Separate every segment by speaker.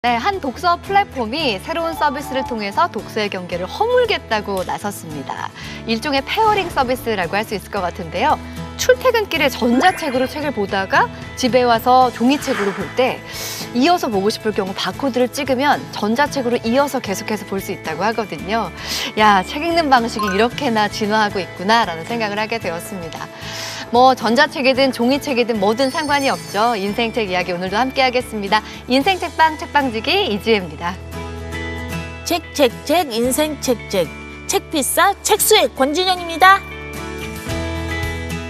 Speaker 1: 네, 한 독서 플랫폼이 새로운 서비스를 통해서 독서의 경계를 허물겠다고 나섰습니다. 일종의 페어링 서비스라고 할 수 있을 것 같은데요. 출퇴근길에 전자책으로 책을 보다가 집에 와서 종이책으로 볼 때 이어서 보고 싶을 경우 바코드를 찍으면 전자책으로 이어서 계속해서 볼 수 있다고 하거든요. 야, 책 읽는 방식이 이렇게나 진화하고 있구나라는 생각을 하게 되었습니다. 뭐 전자책이든 종이책이든 뭐든 상관이 없죠. 인생책 이야기 오늘도 함께 하겠습니다. 인생책방 책방지기 이지혜입니다.
Speaker 2: 책 인생 책필사 책수의 권진영입니다.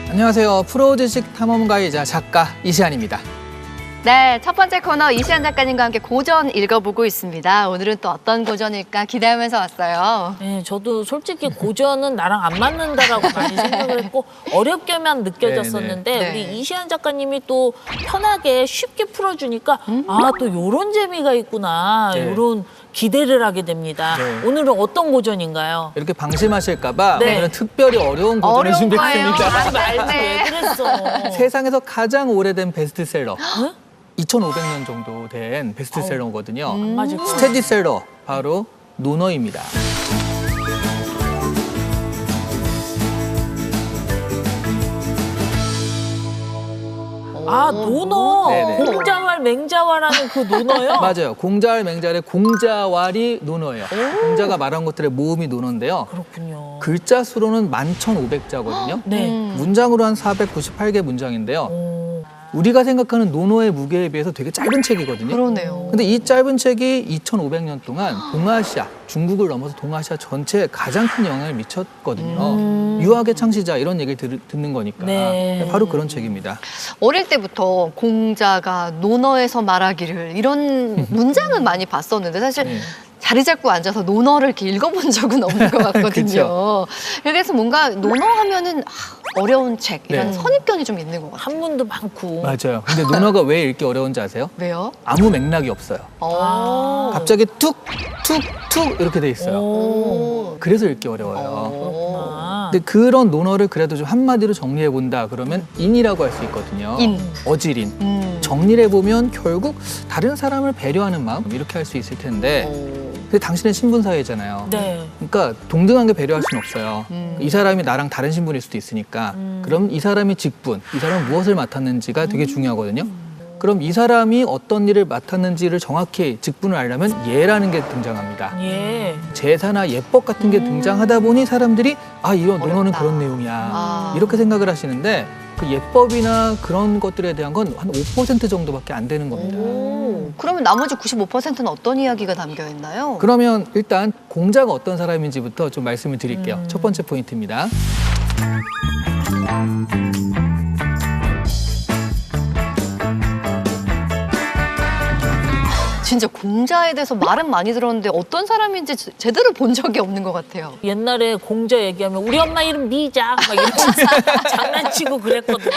Speaker 3: 안녕하세요. 프로지식 탐험가이자 작가 이시안입니다.
Speaker 1: 네, 첫 번째 코너 이시안 작가님과 함께 고전 읽어보고 있습니다. 오늘은 또 어떤 고전일까 기대하면서 왔어요.
Speaker 2: 네, 저도 솔직히 고전은 나랑 안 맞는다라고 많이 생각을 했고 어렵게만 느껴졌었는데
Speaker 1: 네.
Speaker 2: 우리 이시안 작가님이 또 편하게 쉽게 풀어주니까 아, 또 요런 재미가 있구나.
Speaker 3: 네.
Speaker 2: 요런 기대를 하게 됩니다.
Speaker 3: 네.
Speaker 2: 오늘은 어떤 고전인가요?
Speaker 3: 이렇게 방심하실까봐
Speaker 2: 네.
Speaker 3: 오늘은 특별히 어려운 고전을
Speaker 1: 어려운
Speaker 3: 준비했습니다.
Speaker 1: 거예요.
Speaker 2: 하지 말지
Speaker 1: 네.
Speaker 2: 왜 그랬어.
Speaker 3: 세상에서 가장 오래된 베스트셀러. 2500년 정도 된 베스트셀러거든요.
Speaker 2: 맞을 거.
Speaker 3: 스테디셀러, 바로 논어입니다.
Speaker 2: 아, 논어.
Speaker 3: 네네.
Speaker 2: 공자왈 맹자왈하는 그 논어요?
Speaker 3: 맞아요. 공자왈 맹자의 공자왈이 논어예요. 공자가 말한 것들의 모음이 논어인데요.
Speaker 2: 그렇군요.
Speaker 3: 글자 수로는 11,500자거든요.
Speaker 2: 네.
Speaker 3: 문장으로 한 498개 문장인데요.
Speaker 2: 오.
Speaker 3: 우리가 생각하는 논어의 무게에 비해서 되게 짧은 책이거든요.
Speaker 1: 그러네요.
Speaker 3: 근데 이 짧은 책이 2,500년 동안 동아시아, 중국을 넘어서 동아시아 전체에 가장 큰 영향을 미쳤거든요. 유학의 창시자 이런 얘기를 듣는 거니까.
Speaker 2: 네.
Speaker 3: 바로 그런 책입니다.
Speaker 1: 어릴 때부터 공자가 논어에서 말하기를 이런 문장은 많이 봤었는데 사실
Speaker 3: 네.
Speaker 1: 자리 잡고 앉아서 논어를 이렇게 읽어본 적은 없는 것 같거든요.
Speaker 3: 그쵸.
Speaker 1: 그래서 뭔가 논어 하면은 어려운 책 이런
Speaker 3: 네.
Speaker 1: 선입견이 좀 있는 것 같아요.
Speaker 2: 한문도 많고.
Speaker 3: 맞아요. 근데 논어가 왜 읽기 어려운지 아세요?
Speaker 1: 왜요?
Speaker 3: 아무 맥락이 없어요.
Speaker 1: 어.
Speaker 3: 갑자기 툭, 툭, 툭 이렇게 돼 있어요.
Speaker 1: 오.
Speaker 3: 그래서 읽기 어려워요.
Speaker 2: 그렇구나.
Speaker 3: 근데 그런 논어를 그래도 좀 한마디로 정리해 본다 그러면 인이라고 할 수 있거든요.
Speaker 1: 인.
Speaker 3: 어질인. 정리를 해보면 결국 다른 사람을 배려하는 마음 이렇게 할 수 있을 텐데 근데 당신은 신분사회잖아요.
Speaker 2: 네.
Speaker 3: 그러니까 동등하게 배려할 수는 없어요. 이 사람이 나랑 다른 신분일 수도 있으니까 그럼 이 사람의 직분, 이 사람은 무엇을 맡았는지가 되게 중요하거든요. 그럼 이 사람이 어떤 일을 맡았는지를 정확히 직분을 알려면 예라는 게 등장합니다.
Speaker 2: 예.
Speaker 3: 제사나 예법 같은 게 등장하다 보니 사람들이 아 이런 논어는
Speaker 1: 어렵다.
Speaker 3: 그런 내용이야
Speaker 1: 아.
Speaker 3: 이렇게 생각을 하시는데 그 예법이나 그런 것들에 대한 건 한 5% 정도밖에 안 되는 겁니다.
Speaker 1: 오. 그러면 나머지 95%는 어떤 이야기가 담겨 있나요?
Speaker 3: 그러면 일단 공자가 어떤 사람인지부터 좀 말씀을 드릴게요. 첫 번째 포인트입니다.
Speaker 1: 진짜 공자에 대해서 말은 많이 들었는데 어떤 사람인지 제대로 본 적이 없는 것 같아요.
Speaker 2: 옛날에 공자 얘기하면 우리 엄마 이름 미자 막 이러면서 장난치고 그랬거든요.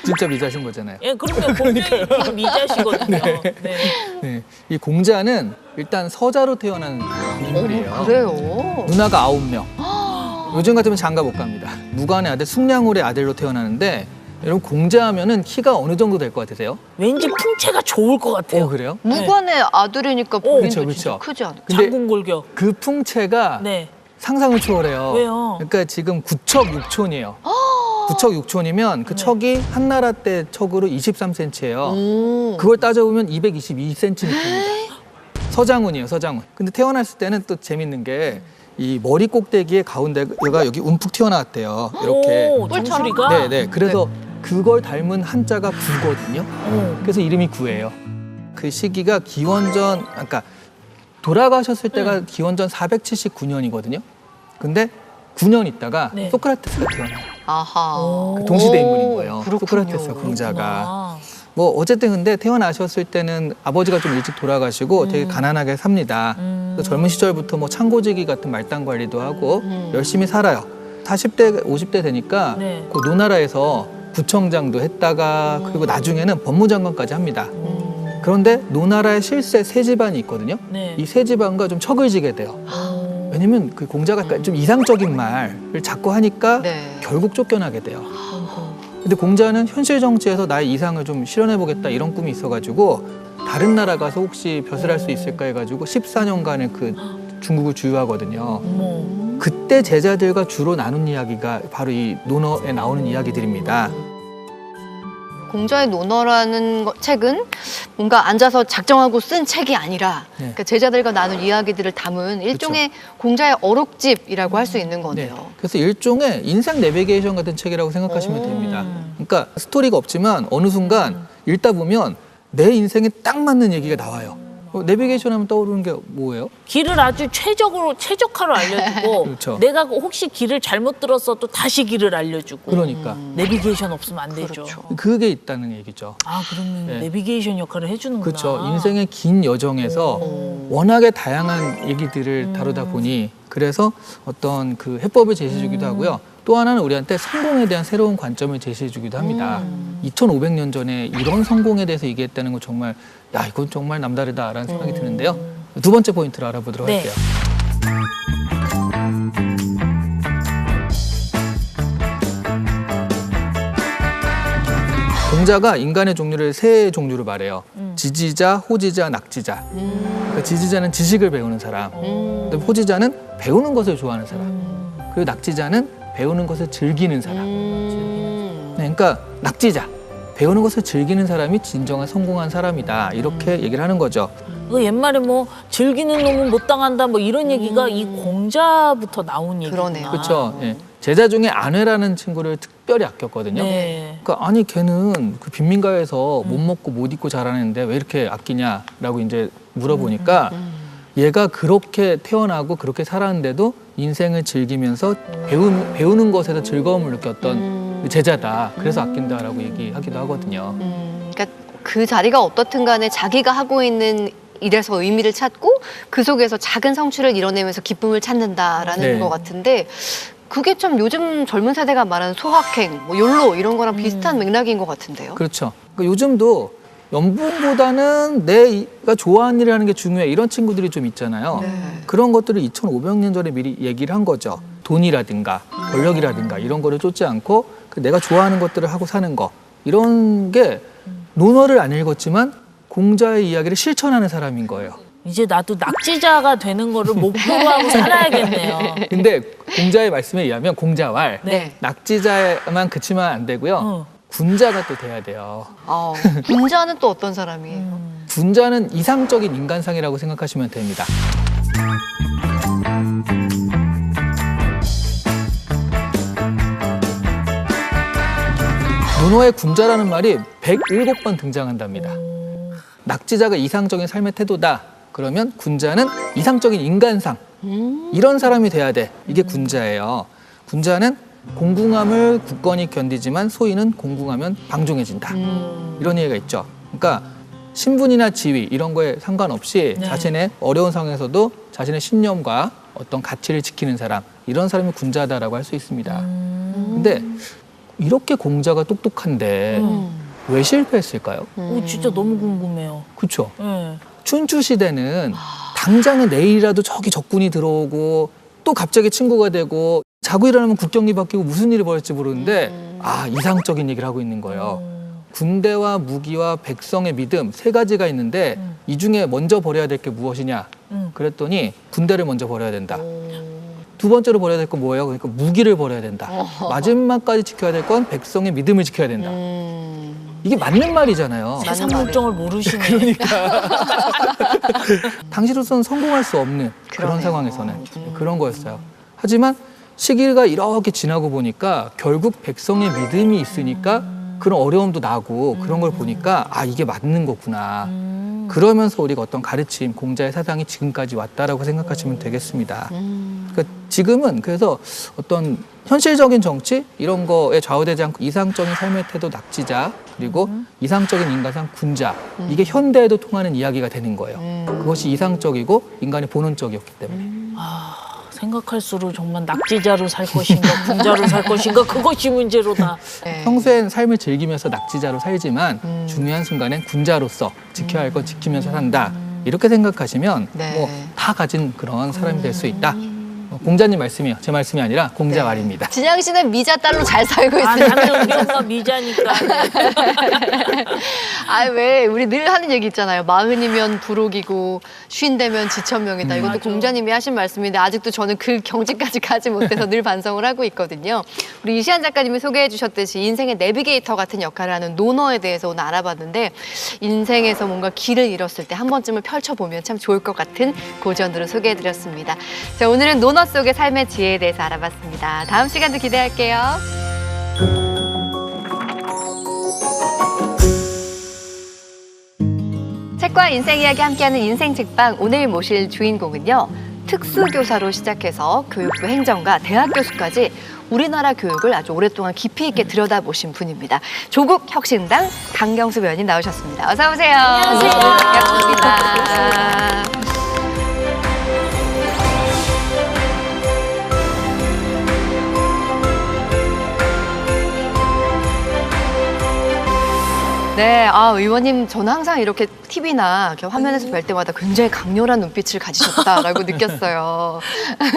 Speaker 3: 진짜 미자신 거잖아요.
Speaker 2: 예, 그러면 공자 이름 미자시거든요. 네.
Speaker 3: 네. 이 공자는 일단 서자로 태어난 인물이에요.
Speaker 1: 그래요?
Speaker 3: 누나가 9명. 요즘 같으면 장가 못 갑니다. 무관의 아들 숙량홀의 아들로 태어나는데 여러분 공자하면은 키가 어느 정도 될 것 같으세요?
Speaker 2: 왠지 풍채가 좋을 것 같아요.
Speaker 3: 그래요?
Speaker 1: 무관의 아들이니까 본인도
Speaker 3: 그쵸,
Speaker 1: 진짜
Speaker 3: 그쵸.
Speaker 1: 크지 않을까?
Speaker 3: 근데
Speaker 2: 장군골격.
Speaker 3: 그 풍채가
Speaker 2: 네.
Speaker 3: 상상을 초월해요.
Speaker 2: 왜요?
Speaker 3: 그러니까 지금 9척 6촌이에요. 9척 6촌이면 그 척이 한나라 때 척으로 23cm예요.
Speaker 1: 오.
Speaker 3: 그걸 따져보면 222cm입니다. 서장훈이에요, 서장훈. 근데 태어났을 때는 또 재밌는 게 이 머리 꼭대기의 가운데가 여기 움푹 튀어나왔대요. 이렇게.
Speaker 2: 오, 정수리가?
Speaker 3: 네네. 그래서 그걸 닮은 한자가 구거든요. 그래서 이름이 구예요. 그 시기가 기원전, 그러니까 돌아가셨을 때가 기원전 479년이거든요. 근데 9년 있다가
Speaker 2: 네.
Speaker 3: 소크라테스가 태어나요.
Speaker 1: 아하.
Speaker 3: 그 동시대 인물인 거예요.
Speaker 1: 그렇군요.
Speaker 3: 소크라테스와 공자가.
Speaker 2: 그렇구나.
Speaker 3: 뭐 어쨌든 근데 태어나셨을 때는 아버지가 좀 일찍 돌아가시고 되게 가난하게 삽니다. 그래서 젊은 시절부터 뭐 창고지기 같은 말단 관리도 하고 열심히 살아요. 40대, 50대 되니까
Speaker 2: 네.
Speaker 3: 그 노나라에서 구청장도 했다가 그리고 나중에는 법무장관까지 합니다. 그런데 노나라의 실세 세 집안이 있거든요.
Speaker 2: 네.
Speaker 3: 이 세 집안과 좀 척을 지게 돼요. 왜냐면 그 공자가 좀 이상적인 말을 자꾸 하니까
Speaker 1: 네.
Speaker 3: 결국 쫓겨나게 돼요. 근데 공자는 현실 정치에서 나의 이상을 좀 실현해보겠다 이런 꿈이 있어가지고 다른 나라 가서 혹시 벼슬 할 수 있을까 해가지고 14년간의 그 중국을 주유하거든요.
Speaker 2: 어머.
Speaker 3: 그때 제자들과 주로 나눈 이야기가 바로 이 논어에 나오는 이야기들입니다.
Speaker 1: 공자의 논어라는 책은 뭔가 앉아서 작정하고 쓴 책이 아니라
Speaker 3: 네.
Speaker 1: 그러니까 제자들과 나눈 이야기들을 담은 일종의 공자의 어록집이라고 할 수 있는 거네요.
Speaker 3: 그래서 일종의 인생 내비게이션 같은 책이라고 생각하시면 됩니다. 그러니까 스토리가 없지만 어느 순간 읽다 보면 내 인생에 딱 맞는 얘기가 나와요. 내비게이션 하면 떠오르는 게 뭐예요?
Speaker 2: 길을 아주 최적화로 알려주고
Speaker 3: 그렇죠.
Speaker 2: 내가 혹시 길을 잘못 들었어도 다시 길을 알려주고
Speaker 3: 그러니까
Speaker 2: 내비게이션 없으면 안 되죠.
Speaker 1: 그렇죠.
Speaker 3: 그게 있다는 얘기죠.
Speaker 2: 아 그러면
Speaker 3: 네.
Speaker 2: 내비게이션 역할을 해주는구나.
Speaker 3: 그렇죠. 인생의 긴 여정에서 워낙에 다양한 얘기들을 다루다 보니 그래서 어떤 그 해법을 제시해주기도 하고요. 또 하나는 우리한테 성공에 대한 새로운 관점을 제시해주기도 합니다. 2500년 전에 이런 성공에 대해서 얘기했다는 건 정말 야 이건 정말 남다르다라는 생각이 드는데요. 두 번째 포인트를 알아보도록
Speaker 2: 네.
Speaker 3: 할게요. 공자가 인간의 종류를 세 종류로 말해요. 지지자, 호지자, 낙지자. 그러니까 지지자는 지식을 배우는 사람, 그다음에 호지자는 배우는 것을 좋아하는 사람, 그리고 낙지자는 배우는 것을 즐기는 사람. 네, 그러니까 낙지자, 배우는 것을 즐기는 사람이 진정한 성공한 사람이다. 이렇게 얘기를 하는 거죠.
Speaker 2: 그 옛말에 뭐 즐기는 놈은 못 당한다 뭐 이런 얘기가 이 공자부터 나온 얘기구나.
Speaker 1: 그러네요.
Speaker 3: 그렇죠. 예. 제자 중에 아내라는 친구를 특별히 아꼈거든요.
Speaker 2: 네.
Speaker 3: 그러니까 아니 걔는 그 빈민가에서 못 먹고 못 입고 자라는데 왜 이렇게 아끼냐라고 이제 물어보니까 얘가 그렇게 태어나고 그렇게 살았는데도 인생을 즐기면서 배우는 것에서 즐거움을 느꼈던 제자다. 그래서 아낀다라고 얘기하기도 하거든요.
Speaker 1: 그러니까 그 자리가 어떻든 간에 자기가 하고 있는 일에서 의미를 찾고 그 속에서 작은 성취를 이뤄내면서 기쁨을 찾는다라는
Speaker 3: 네.
Speaker 1: 것 같은데 그게 좀 요즘 젊은 세대가 말하는 소확행, 뭐 욜로 이런 거랑 비슷한 맥락인 것 같은데요.
Speaker 3: 그렇죠. 그러니까 요즘도 연봉보다는 내가 좋아하는 일을 하는 게 중요해 이런 친구들이 좀 있잖아요.
Speaker 1: 네.
Speaker 3: 그런 것들을 2500년 전에 미리 얘기를 한 거죠. 돈이라든가 권력이라든가 이런 거를 쫓지 않고 내가 좋아하는 것들을 하고 사는 거 이런 게 논어를 안 읽었지만 공자의 이야기를 실천하는 사람인 거예요.
Speaker 2: 이제 나도 낙지자가 되는 거를 목표로 하고 살아야겠네요.
Speaker 3: 근데 공자의 말씀에 의하면 공자왈
Speaker 2: 네.
Speaker 3: 낙지자만 그치면 안 되고요. 군자가 또 돼야 돼요.
Speaker 1: 군자는 또 어떤 사람이에요?
Speaker 3: 군자는 이상적인 인간상이라고 생각하시면 됩니다. 논어에 군자라는 말이 107번 등장한답니다. 낙지자가 이상적인 삶의 태도다. 그러면 군자는 이상적인 인간상. 이런 사람이 돼야 돼. 이게 군자예요. 군자는 공궁함을 굳건히 견디지만 소인은 공궁하면 방종해진다. 이런 얘기가 있죠. 그러니까 신분이나 지위 이런 거에 상관없이
Speaker 2: 네.
Speaker 3: 자신의 어려운 상황에서도 자신의 신념과 어떤 가치를 지키는 사람 이런 사람이 군자다라고 할 수 있습니다. 근데 이렇게 공자가 똑똑한데 왜 실패했을까요?
Speaker 2: 오, 진짜 너무 궁금해요.
Speaker 3: 그렇죠.
Speaker 2: 네.
Speaker 3: 춘추 시대는 당장은 내일이라도 저기 적군이 들어오고 또 갑자기 친구가 되고 자고 일어나면 국경이 바뀌고 무슨 일이 벌어질지 모르는데 이상적인 얘기를 하고 있는 거예요. 군대와 무기와 백성의 믿음 세 가지가 있는데 이 중에 먼저 버려야 될 게 무엇이냐 그랬더니 군대를 먼저 버려야 된다. 두 번째로 버려야 될 건 뭐예요? 그러니까 무기를 버려야 된다. 마지막까지 지켜야 될 건 백성의 믿음을 지켜야 된다. 이게 맞는 말이잖아요.
Speaker 2: 세상 물정을 모르시네.
Speaker 3: 당시로서는 성공할 수 없는 그런
Speaker 1: 그러네요.
Speaker 3: 상황에서는 그런 거였어요. 하지만 시기가 이렇게 지나고 보니까 결국 백성의 믿음이 있으니까 그런 어려움도 나고 그런 걸 보니까 이게 맞는 거구나. 그러면서 우리가 어떤 가르침, 공자의 사상이 지금까지 왔다라고 생각하시면 되겠습니다. 그러니까 지금은 그래서 어떤 현실적인 정치 이런 거에 좌우되지 않고 이상적인 삶의 태도 낙지자 그리고 이상적인 인간상 군자 이게 현대에도 통하는 이야기가 되는 거예요. 그것이 이상적이고 인간의 본원적이었기 때문에.
Speaker 2: 생각할수록 정말 낙지자로 살 것인가 군자로 살 것인가 그것이 문제로다.
Speaker 1: 네.
Speaker 3: 평소엔 삶을 즐기면서 낙지자로 살지만 중요한 순간엔 군자로서 지켜야 할 건 지키면서 산다. 이렇게 생각하시면
Speaker 1: 네.
Speaker 3: 뭐 다 가진 그런 사람이 될 수 있다. 공자님 말씀이에요. 제 말씀이 아니라 공자
Speaker 1: 네.
Speaker 3: 말입니다.
Speaker 1: 진양 씨는 미자 딸로 잘 살고
Speaker 2: 아,
Speaker 1: 있습니다.
Speaker 2: 나는 우리 엄마 미자니까.
Speaker 1: 아, 왜 우리 늘 하는 얘기 있잖아요. 마흔이면 부록이고 쉰되면 지천명이다. 이것도
Speaker 2: 맞아.
Speaker 1: 공자님이 하신 말씀인데 아직도 저는 그 경지까지 가지 못해서 늘 반성을 하고 있거든요. 우리 이시안 작가님이 소개해 주셨듯이 인생의 내비게이터 같은 역할을 하는 논어에 대해서 오늘 알아봤는데 인생에서 뭔가 길을 잃었을 때 한 번쯤은 펼쳐보면 참 좋을 것 같은 고전으로 소개해 드렸습니다. 자, 오늘은 논어 속의 삶의 지혜에 대해서 알아봤습니다. 다음 시간도 기대할게요. 책과 인생 이야기 함께하는 인생 책방, 오늘 모실 주인공은요. 특수교사로 시작해서 교육부 행정가, 대학 교수까지 우리나라 교육을 아주 오랫동안 깊이 있게 들여다보신 분입니다. 조국 혁신당 강경수 의원님 나오셨습니다. 어서 오세요.
Speaker 2: 안녕하세요.
Speaker 1: 반갑습니다. 네, 의원님, 저는 항상 이렇게 TV나 이렇게 화면에서 뵐 때마다 굉장히 강렬한 눈빛을 가지셨다라고 느꼈어요.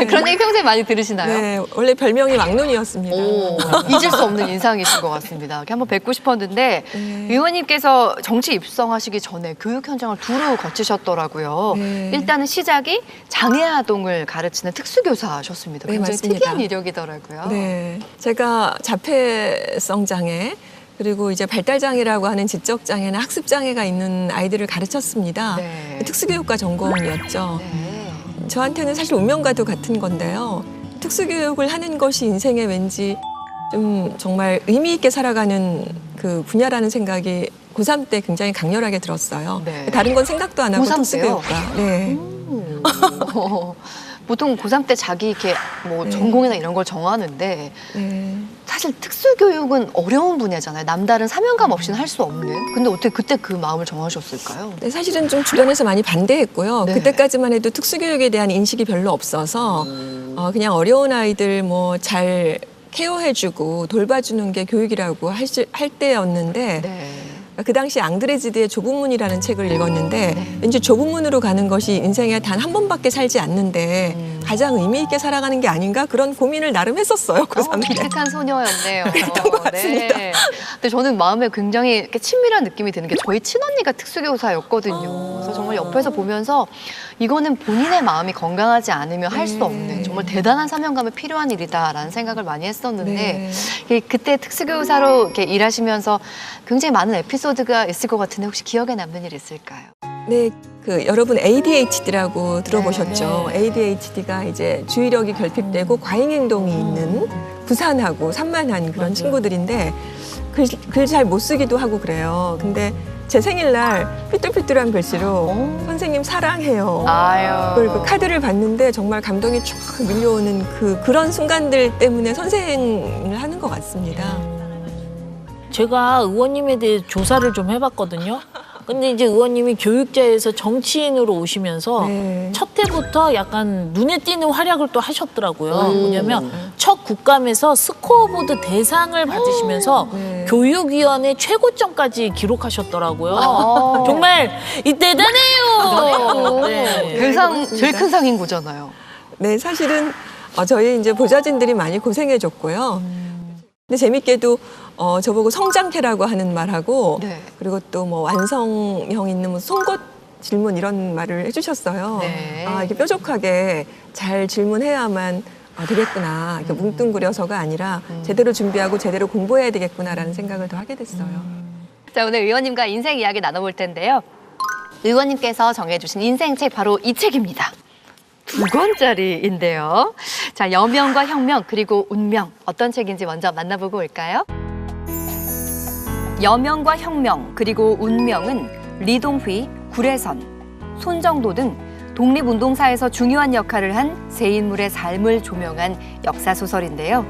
Speaker 1: 그런 얘기 평소에 많이 들으시나요?
Speaker 4: 네, 원래 별명이 막눈이었습니다.
Speaker 1: 오, 잊을 수 없는 인상이신 것 같습니다. 이렇게 한번 뵙고 싶었는데 의원님께서 정치 입성하시기 전에 교육 현장을 두루 거치셨더라고요.
Speaker 4: 네.
Speaker 1: 일단은 시작이 장애 아동을 가르치는 특수교사셨습니다.
Speaker 4: 네,
Speaker 1: 굉장히
Speaker 4: 맞습니다.
Speaker 1: 특이한 이력이더라고요.
Speaker 4: 네, 제가 자폐성 장애 그리고 이제 발달장애라고 하는 지적장애나 학습장애가 있는 아이들을 가르쳤습니다.
Speaker 1: 네.
Speaker 4: 특수교육과 전공이었죠.
Speaker 1: 네.
Speaker 4: 저한테는 사실 운명과도 같은 건데요. 특수교육을 하는 것이 인생에 왠지 좀 정말 의미 있게 살아가는 그 분야라는 생각이 고3 때 굉장히 강렬하게 들었어요.
Speaker 1: 네.
Speaker 4: 다른 건 생각도 안 하고
Speaker 1: 고3 때요?
Speaker 4: 특수교육과. 네.
Speaker 1: 보통 고3 때 자기 이렇게 뭐
Speaker 4: 네.
Speaker 1: 전공이나 이런 걸 정하는데
Speaker 4: 네.
Speaker 1: 사실 특수교육은 어려운 분야잖아요. 남다른 사명감 없이는 할 수 없는. 근데 어떻게 그때 그 마음을 정하셨을까요?
Speaker 4: 네, 사실은 좀 주변에서 많이 반대했고요.
Speaker 1: 네.
Speaker 4: 그때까지만 해도 특수교육에 대한 인식이 별로 없어서 그냥 어려운 아이들 뭐 잘 케어해주고 돌봐주는 게 교육이라고 할 때였는데
Speaker 1: 네.
Speaker 4: 그 당시 앙드레지드의 좁은 문이라는 책을 읽었는데 왠지 좁은 문으로 가는 것이 인생에 단 한 번밖에 살지 않는데 가장 의미 있게 살아가는 게 아닌가 그런 고민을 나름 했었어요. 고3 때.
Speaker 1: 기특한 소녀였네요.
Speaker 4: 그랬던 것 같습니다.
Speaker 1: 네. 근데 저는 마음에 굉장히 이렇게 친밀한 느낌이 드는 게 저희 친언니가 특수교사였거든요. 그래서 정말 옆에서 보면서 이거는 본인의 마음이 건강하지 않으면 할 수 없는 정말 대단한 사명감이 필요한 일이다라는 생각을 많이 했었는데
Speaker 4: 네.
Speaker 1: 그때 특수교사로 이렇게 일하시면서 굉장히 많은 에피소드가 있을 것 같은데 혹시 기억에 남는 일 있을까요?
Speaker 4: 네, 여러분 ADHD라고 들어보셨죠?
Speaker 1: 네.
Speaker 4: ADHD가 이제 주의력이 결핍되고 과잉 행동이 있는 부산하고 산만한 그런 친구들인데 글 잘 못 쓰기도 하고 그래요. 근데 제 생일날 삐뚤삐뚤한 글씨로 선생님 사랑해요.
Speaker 1: 아유.
Speaker 4: 그 카드를 봤는데 정말 감동이 쫙 밀려오는 그런 순간들 때문에 선생을 하는 것 같습니다.
Speaker 2: 제가 의원님에 대해 조사를 좀 해봤거든요. 근데 이제 의원님이 교육자에서 정치인으로 오시면서
Speaker 4: 네.
Speaker 2: 첫 해부터 약간 눈에 띄는 활약을 또 하셨더라고요. 뭐냐면 첫 국감에서 스코어보드 대상을 받으시면서
Speaker 4: 네.
Speaker 2: 교육위원회 최고점까지 기록하셨더라고요.
Speaker 1: 아.
Speaker 2: 정말 대단해요. 네.
Speaker 1: 대상 제일 큰 상인 거잖아요.
Speaker 4: 네, 사실은 저희 이제 보좌진들이 많이 고생해줬고요. 근데 재밌게도 저보고 성장태라고 하는 말하고
Speaker 1: 네.
Speaker 4: 그리고 또 뭐 완성형 있는 뭐 송곳 질문 이런 말을 해주셨어요.
Speaker 1: 네.
Speaker 4: 이게 뾰족하게 잘 질문해야만 되겠구나. 이렇게 뭉뚱그려서가 아니라 제대로 준비하고 제대로 공부해야 되겠구나라는 생각을 더 하게 됐어요.
Speaker 1: 자, 오늘 의원님과 인생 이야기 나눠볼 텐데요. 의원님께서 정해주신 인생책 바로 이 책입니다. 2권짜리인데요. 자, 여명과 혁명 그리고 운명 어떤 책인지 먼저 만나보고 올까요? 여명과 혁명 그리고 운명은 리동휘, 구례선, 손정도 등 독립운동사에서 중요한 역할을 한 세 인물의 삶을 조명한 역사소설인데요.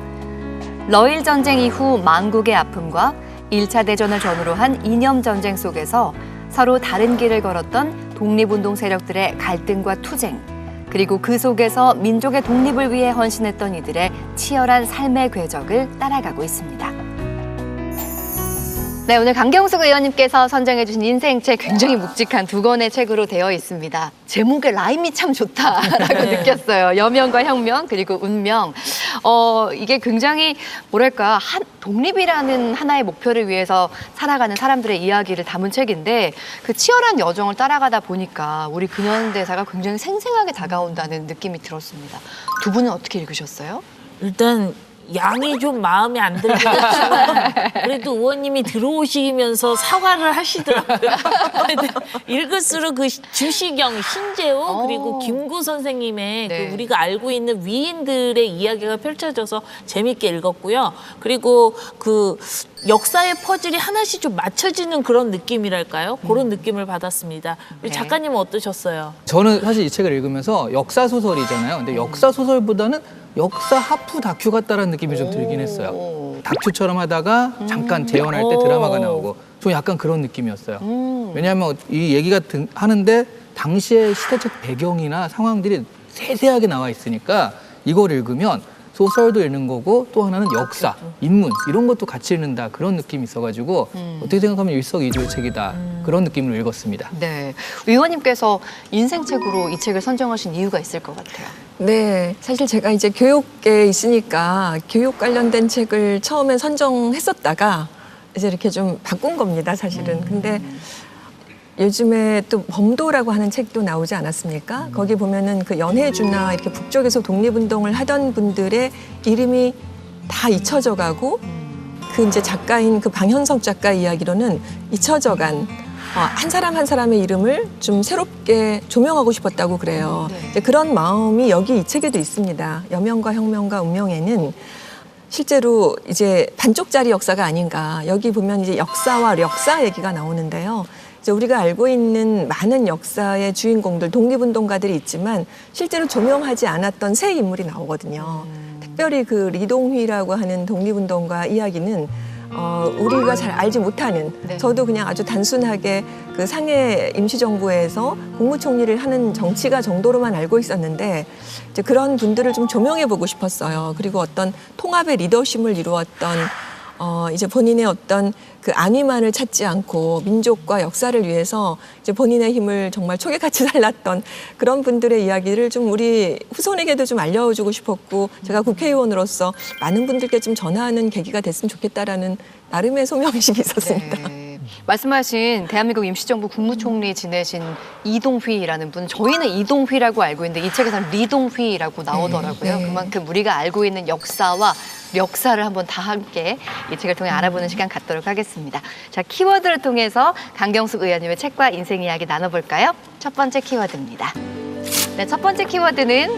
Speaker 1: 러일 전쟁 이후 만국의 아픔과 1차 대전을 전후로 한 이념전쟁 속에서 서로 다른 길을 걸었던 독립운동 세력들의 갈등과 투쟁, 그리고 그 속에서 민족의 독립을 위해 헌신했던 이들의 치열한 삶의 궤적을 따라가고 있습니다. 네, 오늘 강경숙 의원님께서 선정해주신 인생책 굉장히 묵직한 2권의 책으로 되어 있습니다. 제목의 라임이 참 좋다라고 느꼈어요. 여명과 혁명 그리고 운명. 이게 굉장히 뭐랄까 독립이라는 하나의 목표를 위해서 살아가는 사람들의 이야기를 담은 책인데 그 치열한 여정을 따라가다 보니까 우리 근현대사가 굉장히 생생하게 다가온다는 느낌이 들었습니다. 두 분은 어떻게 읽으셨어요?
Speaker 2: 일단 양이 좀 마음에 안 들긴 했지만 그래도 의원님이 들어오시면서 사과를 하시더라고요. 근데 읽을수록 그 주시경, 신재호 그리고 김구 선생님의
Speaker 1: 네.
Speaker 2: 그 우리가 알고 있는 위인들의 이야기가 펼쳐져서 재밌게 읽었고요. 그리고 그 역사의 퍼즐이 하나씩 좀 맞춰지는 그런 느낌이랄까요? 그런 느낌을 받았습니다. 우리
Speaker 1: 네.
Speaker 2: 작가님은 어떠셨어요?
Speaker 3: 저는 사실 이 책을 읽으면서 역사 소설이잖아요. 근데 역사 소설보다는 역사 하프 다큐 같다라는 느낌이 좀 들긴 했어요. 다큐처럼 하다가 잠깐 재현할 때 드라마가 나오고 좀 약간 그런 느낌이었어요. 왜냐하면 이 얘기가 하는데 당시의 시대적 배경이나 상황들이 세세하게 나와 있으니까 이걸 읽으면 소설도 읽는 거고 또 하나는 역사, 인문 이런 것도 같이 읽는다 그런 느낌이 있어가지고 어떻게 생각하면 일석이조의 책이다 그런 느낌으로 읽었습니다.
Speaker 1: 네, 의원님께서 인생책으로 이 책을 선정하신 이유가 있을 것 같아요.
Speaker 4: 네, 사실 제가 이제 교육계에 있으니까 교육 관련된 책을 처음에 선정했었다가 이제 이렇게 좀 바꾼 겁니다, 사실은. 근데 요즘에 또 범도라고 하는 책도 나오지 않았습니까? 거기 보면은 그 연해주나 이렇게 북쪽에서 독립운동을 하던 분들의 이름이 다 잊혀져 가고 그 이제 작가인 그 방현석 작가 이야기로는 잊혀져간 한 사람 한 사람의 이름을 좀 새롭게 조명하고 싶었다고 그래요. 이제 그런 마음이 여기 이 책에도 있습니다. 여명과 혁명과 운명에는 실제로 이제 반쪽짜리 역사가 아닌가. 여기 보면 이제 역사와 력사 얘기가 나오는데요. 이제 우리가 알고 있는 많은 역사의 주인공들, 독립운동가들이 있지만 실제로 조명하지 않았던 새 인물이 나오거든요. 특별히 그 리동휘라고 하는 독립운동가 이야기는 우리가 잘 알지 못하는,
Speaker 1: 네.
Speaker 4: 저도 그냥 아주 단순하게 그 상해 임시정부에서 국무총리를 하는 정치가 정도로만 알고 있었는데 이제 그런 분들을 좀 조명해보고 싶었어요. 그리고 어떤 통합의 리더십을 이루었던 이제 본인의 어떤 그 안위만을 찾지 않고 민족과 역사를 위해서 이제 본인의 힘을 정말 촉약같이 살랐던 그런 분들의 이야기를 좀 우리 후손에게도 좀 알려주고 싶었고 제가 국회의원으로서 많은 분들께 좀 전하는 계기가 됐으면 좋겠다라는 나름의 소명의식이 있었습니다.
Speaker 1: 네. 말씀하신 대한민국 임시정부 국무총리 지내신 이동휘라는 분, 저희는 이동휘라고 알고 있는데 이 책에서는 리동휘라고 나오더라고요.
Speaker 4: 네.
Speaker 1: 그만큼 우리가 알고 있는 역사와 역사를 한번 다 함께 이 책을 통해 알아보는 시간 갖도록 하겠습니다. 자, 키워드를 통해서 강경숙 의원님의 책과 인생 이야기 나눠볼까요? 첫 번째 키워드입니다. 네, 첫 번째 키워드는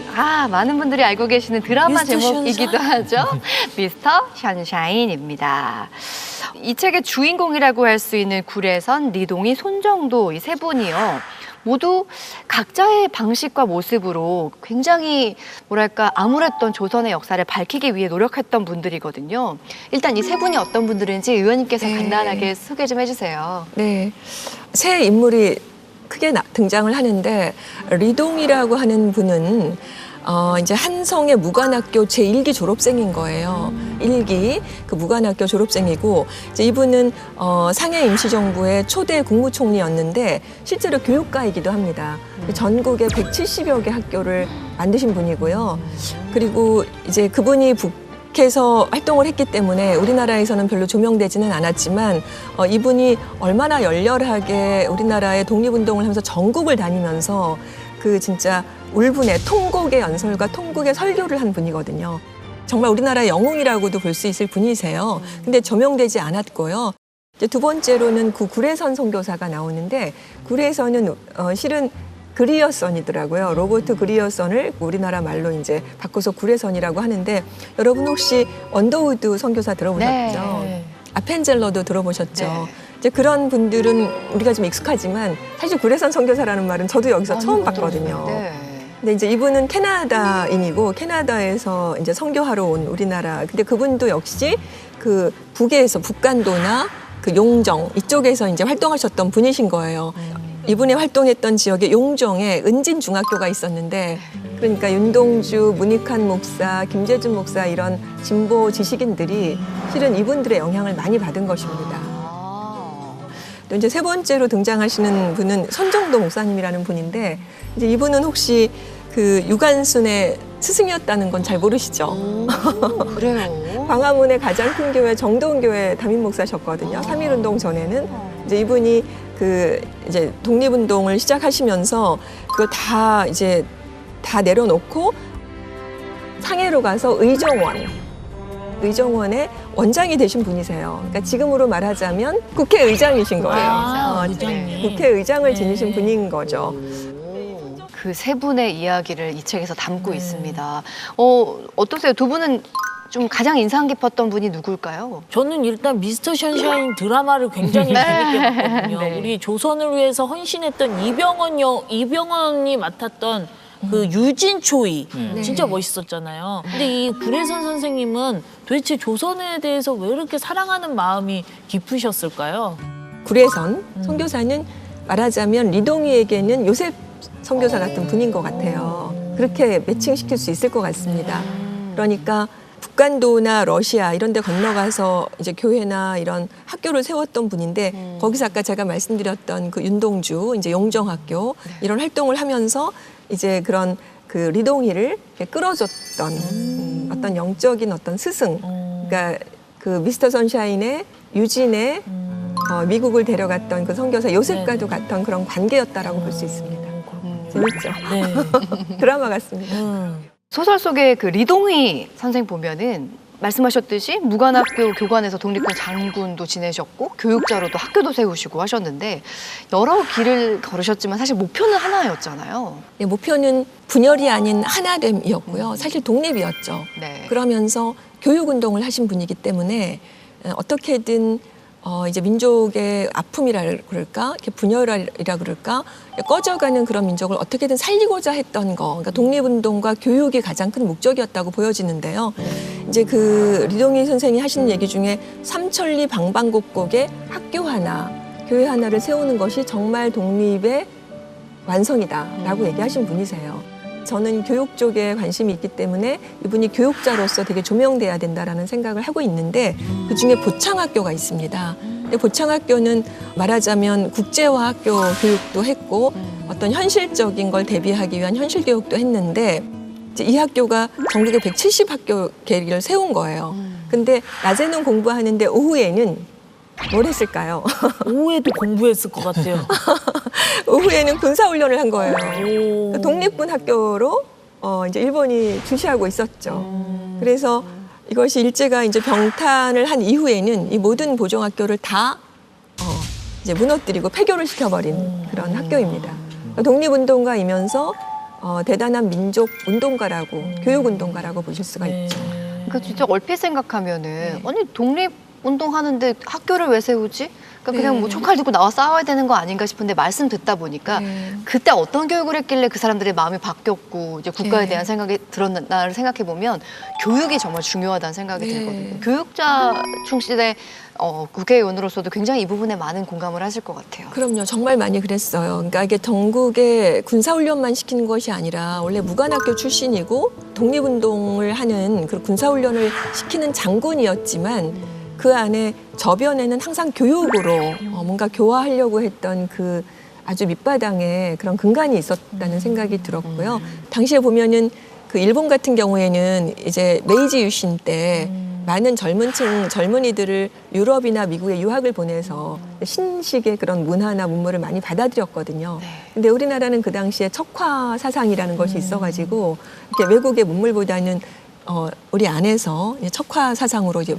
Speaker 1: 많은 분들이 알고 계시는 드라마
Speaker 2: 미스터
Speaker 1: 제목이기도 하죠. 미스터 션샤인입니다. 이 책의 주인공이라고 할 수 있는 구례선, 리동희, 손정도 이 세 분이요. 모두 각자의 방식과 모습으로 굉장히 뭐랄까 암울했던 조선의 역사를 밝히기 위해 노력했던 분들이거든요. 일단 이 세 분이 어떤 분들인지 의원님께서
Speaker 4: 네.
Speaker 1: 간단하게 소개 좀 해주세요.
Speaker 4: 네, 새 인물이 크게 등장을 하는데 리동이라고 하는 분은 이제 한성의 무관학교 제1기 졸업생인 거예요. 1기 그 무관학교 졸업생이고 이제 이분은 상해 임시정부의 초대 국무총리였는데 실제로 교육가이기도 합니다. 전국에 170여 개 학교를 만드신 분이고요. 그리고 이제 그분이 북에서 활동을 했기 때문에 우리나라에서는 별로 조명되지는 않았지만 이분이 얼마나 열렬하게 우리나라의 독립운동을 하면서 전국을 다니면서 그 진짜 울분의 통곡의 연설과 통곡의 설교를 한 분이거든요. 정말 우리나라의 영웅이라고도 볼 수 있을 분이세요. 근데 조명되지 않았고요. 이제 두 번째로는 그 구례선 선교사가 나오는데 구례선은 실은 그리어선이더라고요. 로버트 그리어선을 우리나라 말로 이제 바꿔서 구례선이라고 하는데 여러분 혹시 언더우드 선교사 들어보셨죠?
Speaker 2: 네.
Speaker 4: 아펜젤러도 들어보셨죠?
Speaker 1: 네.
Speaker 4: 이제 그런 분들은 우리가 좀 익숙하지만 사실 구례선 선교사라는 말은 저도 여기서 처음 봤거든요.
Speaker 1: 네.
Speaker 4: 근데 이제 이분은 캐나다인이고 캐나다에서 이제 선교하러 온 우리나라. 근데 그분도 역시 그 북에서 북간도나 그 용정 이쪽에서 이제 활동하셨던 분이신 거예요. 이분이 활동했던 지역에 용정에 은진중학교가 있었는데 그러니까 윤동주, 문익환 목사, 김재준 목사 이런 진보 지식인들이 실은 이분들의 영향을 많이 받은 것입니다. 또 이제 세 번째로 등장하시는 분은 손정도 목사님이라는 분인데 이제 이분은 혹시 그 유관순의 스승이었다는 건 잘 모르시죠?
Speaker 1: 그래요.
Speaker 4: 광화문의 가장 큰 교회 정동교회 담임 목사셨거든요. 3.1운동 전에는 이제 이분이 그 이제 독립운동을 시작하시면서 그걸 다 이제 다 내려놓고 상해로 가서 의정원의 원장이 되신 분이세요. 그러니까 지금으로 말하자면 국회의장이신 거예요.
Speaker 2: 의장님.
Speaker 4: 국회의장을 지니신 분인 거죠.
Speaker 1: 그 세 분의 이야기를 이 책에서 담고 있습니다. 어떠세요? 두 분은 좀 가장 인상 깊었던 분이 누굴까요?
Speaker 2: 저는 일단 미스터 션샤인 드라마를 굉장히 재밌게 봤거든요.
Speaker 1: 네.
Speaker 2: 우리 조선을 위해서 헌신했던 이병헌이 맡았던 그 유진초이 진짜 멋있었잖아요. 근데 이 구례선 선생님은 도대체 조선에 대해서 왜 이렇게 사랑하는 마음이 깊으셨을까요?
Speaker 4: 구례선 선교사는 말하자면 리동이에게는 요셉 선교사 같은 분인 것 같아요. 그렇게 매칭시킬 수 있을 것 같습니다. 그러니까 북간도나 러시아 이런 데 건너가서 이제 교회나 이런 학교를 세웠던 분인데 거기서 아까 제가 말씀드렸던 그 윤동주 이제 용정학교 이런 활동을 하면서 이제 그런 그 리동이를 이렇게 끌어줬던 어떤 영적인 어떤 스승 그러니까 그 미스터 선샤인의 유진의 미국을 데려갔던 그 선교사 요셉과도 같은 그런 관계였다라고 볼 수 있습니다. 재밌죠?
Speaker 2: 네.
Speaker 4: 드라마 같습니다.
Speaker 1: 소설 속의 그 리동희 선생 보면은 말씀하셨듯이 무관학교 교관에서 독립군 장군도 지내셨고 교육자로도 학교도 세우시고 하셨는데 여러 길을 걸으셨지만 사실 목표는 하나였잖아요.
Speaker 4: 예, 목표는 분열이 아닌 하나됨이었고요. 사실 독립이었죠.
Speaker 1: 네.
Speaker 4: 그러면서 교육운동을 하신 분이기 때문에 어떻게든 이제 민족의 아픔이라 그럴까, 이렇게 분열이라 그럴까, 꺼져가는 그런 민족을 어떻게든 살리고자 했던 거, 그러니까 독립운동과 교육이 가장 큰 목적이었다고 보여지는데요. 이제 그 리동희 선생이 하시는 얘기 중에 삼천리 방방곡곡에 학교 하나, 교회 하나를 세우는 것이 정말 독립의 완성이다라고 얘기하신 분이세요. 저는 교육 쪽에 관심이 있기 때문에 이분이 교육자로서 되게 조명돼야 된다라는 생각을 하고 있는데 그중에 보창학교가 있습니다. 근데 보창학교는 말하자면 국제화 학교 교육도 했고 어떤 현실적인 걸 대비하기 위한 현실 교육도 했는데 이제 이 학교가 전국에 170학교 계를 세운 거예요. 근데 낮에는 공부하는데 오후에는 뭘 했을까요?
Speaker 2: 오후에도 공부했을 것 같아요.
Speaker 4: 오후에는 군사훈련을 한 거예요.
Speaker 2: 오.
Speaker 4: 독립군 학교로 이제 일본이 주시하고 있었죠. 그래서 이것이 일제가 이제 병탄을 한 이후에는 이 모든 보정학교를 다 이제 무너뜨리고 폐교를 시켜버린 그런 학교입니다. 독립운동가이면서 대단한 민족 운동가라고 교육 운동가라고 보실 수가 있죠.
Speaker 1: 그러니까 진짜 얼핏 생각하면은 아니 독립운동하는데 학교를 왜 세우지? 그러니까 그냥 뭐 총칼 들고 나와 싸워야 되는 거 아닌가 싶은데 말씀 듣다 보니까 그때 어떤 교육을 했길래 그 사람들의 마음이 바뀌었고 이제 국가에 대한 생각이 들었나를 생각해 보면 교육이 정말 중요하다는 생각이 들거든요. 교육자 출신의 국회의원으로서도 굉장히 이 부분에 많은 공감을 하실 것 같아요.
Speaker 4: 그럼요. 정말 많이 그랬어요. 그러니까 이게 전국에 군사훈련만 시키는 것이 아니라 원래 무관학교 출신이고 독립운동을 하는 그 군사훈련을 시키는 장군이었지만 그 안에 저변에는 항상 교육으로 뭔가 교화하려고 했던 그 아주 밑바닥에 그런 근간이 있었다는 생각이 들었고요. 당시에 보면은 그 일본 같은 경우에는 이제 메이지 유신 때 많은 젊은이들을 유럽이나 미국에 유학을 보내서 신식의 그런 문화나 문물을 많이 받아들였거든요. 근데 우리나라는 그 당시에 척화 사상이라는 것이 있어가지고 이렇게 외국의 문물보다는 우리 안에서 척화 사상으로 이제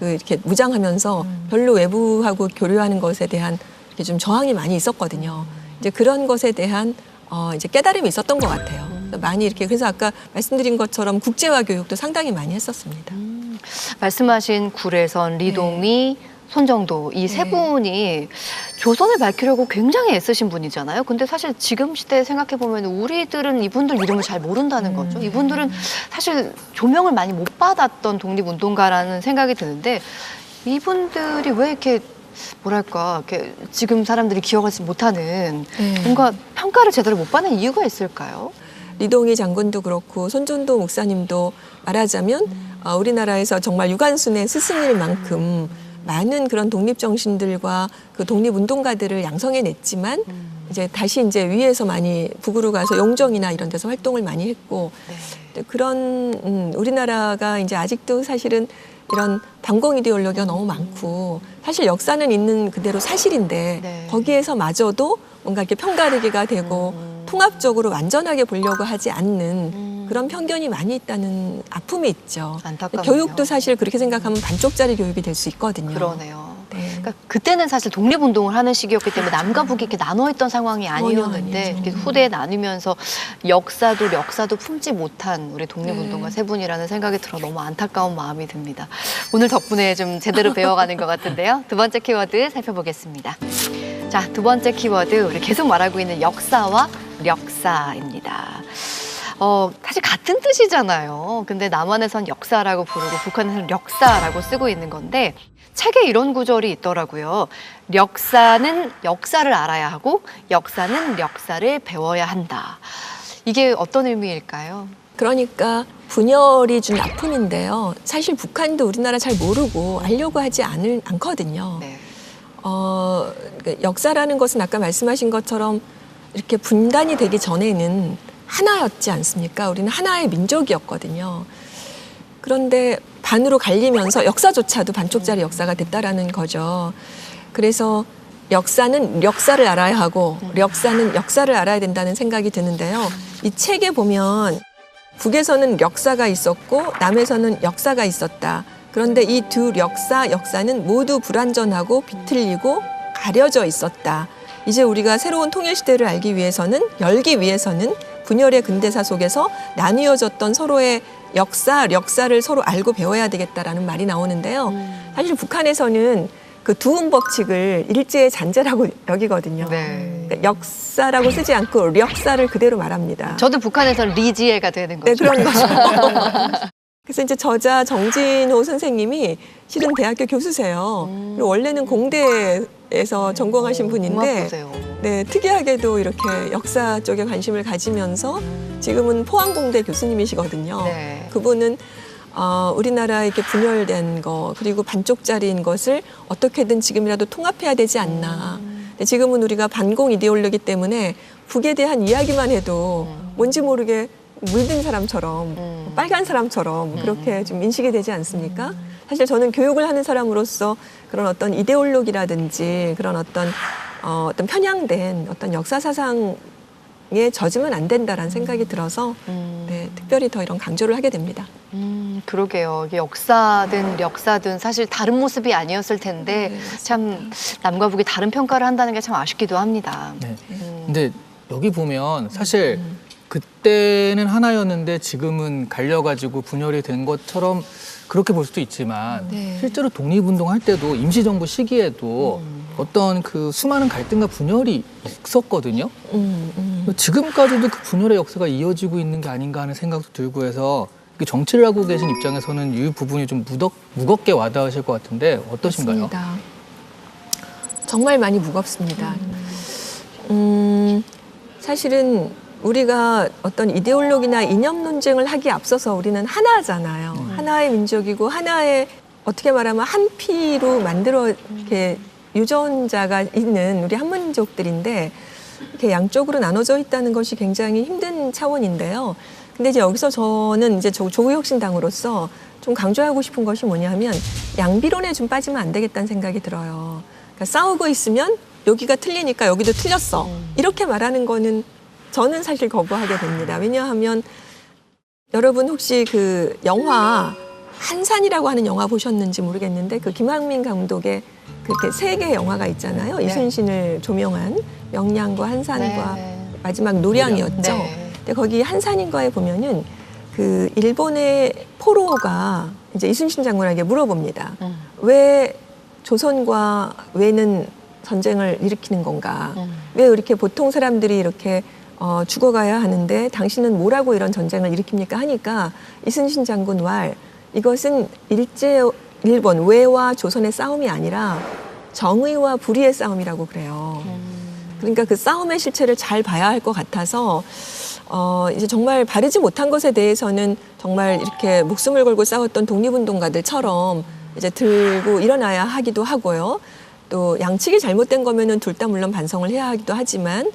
Speaker 4: 이렇게 무장하면서 별로 외부하고 교류하는 것에 대한 이렇게 좀 저항이 많이 있었거든요. 이제 그런 것에 대한 이제 깨달음이 있었던 것 같아요. 많이 이렇게 그래서 아까 말씀드린 것처럼 국제화 교육도 상당히 많이 했었습니다.
Speaker 1: 말씀하신 구례선, 리동희, 손정도 이 세 분이 조선을 밝히려고 굉장히 애쓰신 분이잖아요. 근데 사실 지금 시대에 생각해 보면 우리들은 이분들 이름을 잘 모른다는 거죠. 이분들은 사실 조명을 많이 못 받았던 독립운동가라는 생각이 드는데 이분들이 왜 이렇게 뭐랄까 이렇게 지금 사람들이 기억하지 못하는 뭔가 평가를 제대로 못 받는 이유가 있을까요?
Speaker 4: 리동희 장군도 그렇고 손전도 목사님도 말하자면 우리나라에서 정말 유관순의 스승일 만큼 많은 그런 독립 정신들과 그 독립 운동가들을 양성해냈지만 이제 다시 이제 위에서 많이 북으로 가서 용정이나 이런 데서 활동을 많이 했고 그런 우리나라가 이제 아직도 사실은 이런 반공 이데올로기가 너무 많고 사실 역사는 있는 그대로 사실인데
Speaker 1: 네.
Speaker 4: 거기에서마저도 뭔가 이렇게 편가르기가 되고 통합적으로 완전하게 보려고 하지 않는 그런 편견이 많이 있다는 아픔이 있죠.
Speaker 1: 안타깝네요.
Speaker 4: 교육도 사실 그렇게 생각하면 반쪽짜리 교육이 될 수 있거든요.
Speaker 1: 그러네요.
Speaker 4: 네.
Speaker 1: 그러니까 그때는 사실 독립운동을 하는 시기였기 때문에 남과 북이 이렇게 나눠있던 상황이 아니었는데
Speaker 4: 아니죠.
Speaker 1: 이렇게 후대에 나누면서 역사도 품지 못한 우리 독립운동가 세 분이라는 생각이 들어 너무 안타까운 마음이 듭니다. 오늘 덕분에 좀 제대로 배워가는 것 같은데요. 두 번째 키워드 살펴보겠습니다. 자, 두 번째 키워드 우리 계속 말하고 있는 역사와 력사입니다. 사실 같은 뜻이잖아요. 근데 남한에선 역사라고 부르고 북한에서는 력사라고 쓰고 있는 건데 책에 이런 구절이 있더라고요. 역사는 역사를 알아야 하고 역사는 역사를 배워야 한다. 이게 어떤 의미일까요?
Speaker 4: 그러니까 분열이 준 아픔인데요. 사실 북한도 우리나라 잘 모르고 알려고 하지 않거든요.
Speaker 1: 네.
Speaker 4: 역사라는 것은 아까 말씀하신 것처럼 이렇게 분단이 되기 전에는 하나였지 않습니까? 우리는 하나의 민족이었거든요. 그런데 반으로 갈리면서 역사조차도 반쪽짜리 역사가 됐다라는 거죠. 그래서 역사는 역사를 알아야 하고 역사는 역사를 알아야 된다는 생각이 드는데요. 이 책에 보면 북에서는 역사가 있었고 남에서는 역사가 있었다. 그런데 이 두 역사는 모두 불완전하고 비틀리고 가려져 있었다. 이제 우리가 새로운 통일시대를 열기 위해서는 분열의 근대사 속에서 나뉘어졌던 서로의 력사를 서로 알고 배워야 되겠다라는 말이 나오는데요. 사실 북한에서는 그 두음 법칙을 일제의 잔재라고 여기거든요.
Speaker 1: 네.
Speaker 4: 그러니까 역사라고 쓰지 않고 력사를 그대로 말합니다.
Speaker 1: 저도 북한에서는 리지혜가 되는
Speaker 4: 네,
Speaker 1: 거죠.
Speaker 4: 그런 거죠. 그래서 이제 저자 정진호 선생님이 실은 대학교 교수세요. 그리고 원래는 공대에서 전공하신 분인데
Speaker 1: 보세요.
Speaker 4: 네, 특이하게도 이렇게 역사 쪽에 관심을 가지면서 지금은 포항공대 교수님이시거든요.
Speaker 1: 네.
Speaker 4: 그분은 우리나라 이렇게 분열된 거 그리고 반쪽짜리인 것을 어떻게든 지금이라도 통합해야 되지 않나. 근데 지금은 우리가 반공 이데올로기 때문에 북에 대한 이야기만 해도 뭔지 모르게 물든 사람처럼 빨간 사람처럼 그렇게 좀 인식이 되지 않습니까? 사실 저는 교육을 하는 사람으로서 그런 어떤 이데올로기라든지 그런 어떤 편향된 어떤 역사 사상에 젖으면 안 된다라는 생각이 들어서 네, 특별히 더 이런 강조를 하게 됩니다.
Speaker 1: 그러게요. 이게 역사든 력사든 사실 다른 모습이 아니었을 텐데
Speaker 4: 네,
Speaker 1: 참 남과 북이 다른 평가를 한다는 게 참 아쉽기도 합니다.
Speaker 3: 네. 근데 여기 보면 사실 그때는 하나였는데 지금은 갈려가지고 분열이 된 것처럼 그렇게 볼 수도 있지만
Speaker 4: 네.
Speaker 3: 실제로 독립운동할 때도 임시정부 시기에도 어떤 그 수많은 갈등과 분열이 있었거든요. 지금까지도 그 분열의 역사가 이어지고 있는 게 아닌가 하는 생각도 들고 해서 정치를 하고 계신 입장에서는 이 부분이 좀 무겁게 와닿으실 것 같은데 어떠신가요?
Speaker 4: 맞습니다. 정말 많이 무겁습니다. 사실은 우리가 어떤 이데올로기나 이념 논쟁을 하기에 앞서서 우리는 하나잖아요. 하나의 민족이고 하나의 어떻게 말하면 한 피로 만들어 이렇게 유전자가 있는 우리 한민족들인데 이렇게 양쪽으로 나눠져 있다는 것이 굉장히 힘든 차원인데요. 근데 이제 여기서 저는 이제 조국혁신당으로서 좀 강조하고 싶은 것이 뭐냐면 양비론에 좀 빠지면 안 되겠다는 생각이 들어요. 그러니까 싸우고 있으면 여기가 틀리니까 여기도 틀렸어. 이렇게 말하는 거는 저는 사실 거부하게 됩니다. 왜냐하면 여러분 혹시 그 영화 한산이라고 하는 영화 보셨는지 모르겠는데 그 김학민 감독의 그렇게 세 개의 영화가 있잖아요.
Speaker 1: 네.
Speaker 4: 이순신을 조명한 명량과 한산과
Speaker 1: 네.
Speaker 4: 마지막 노량이었죠.
Speaker 1: 네.
Speaker 4: 근데 거기 한산인가에 보면은 그 일본의 포로가 이제 이순신 장군에게 물어봅니다. 왜 조선과 왜는 전쟁을 일으키는 건가? 왜 이렇게 보통 사람들이 이렇게 죽어가야 하는데 당신은 뭐라고 이런 전쟁을 일으킵니까? 하니까 이순신 장군 말 이것은 일본 외와 조선의 싸움이 아니라 정의와 불의의 싸움이라고 그래요. 그러니까 그 싸움의 실체를 잘 봐야 할 것 같아서 이제 정말 바르지 못한 것에 대해서는 정말 이렇게 목숨을 걸고 싸웠던 독립운동가들처럼 이제 들고 일어나야 하기도 하고요. 또 양측이 잘못된 거면은 둘 다 물론 반성을 해야 하기도 하지만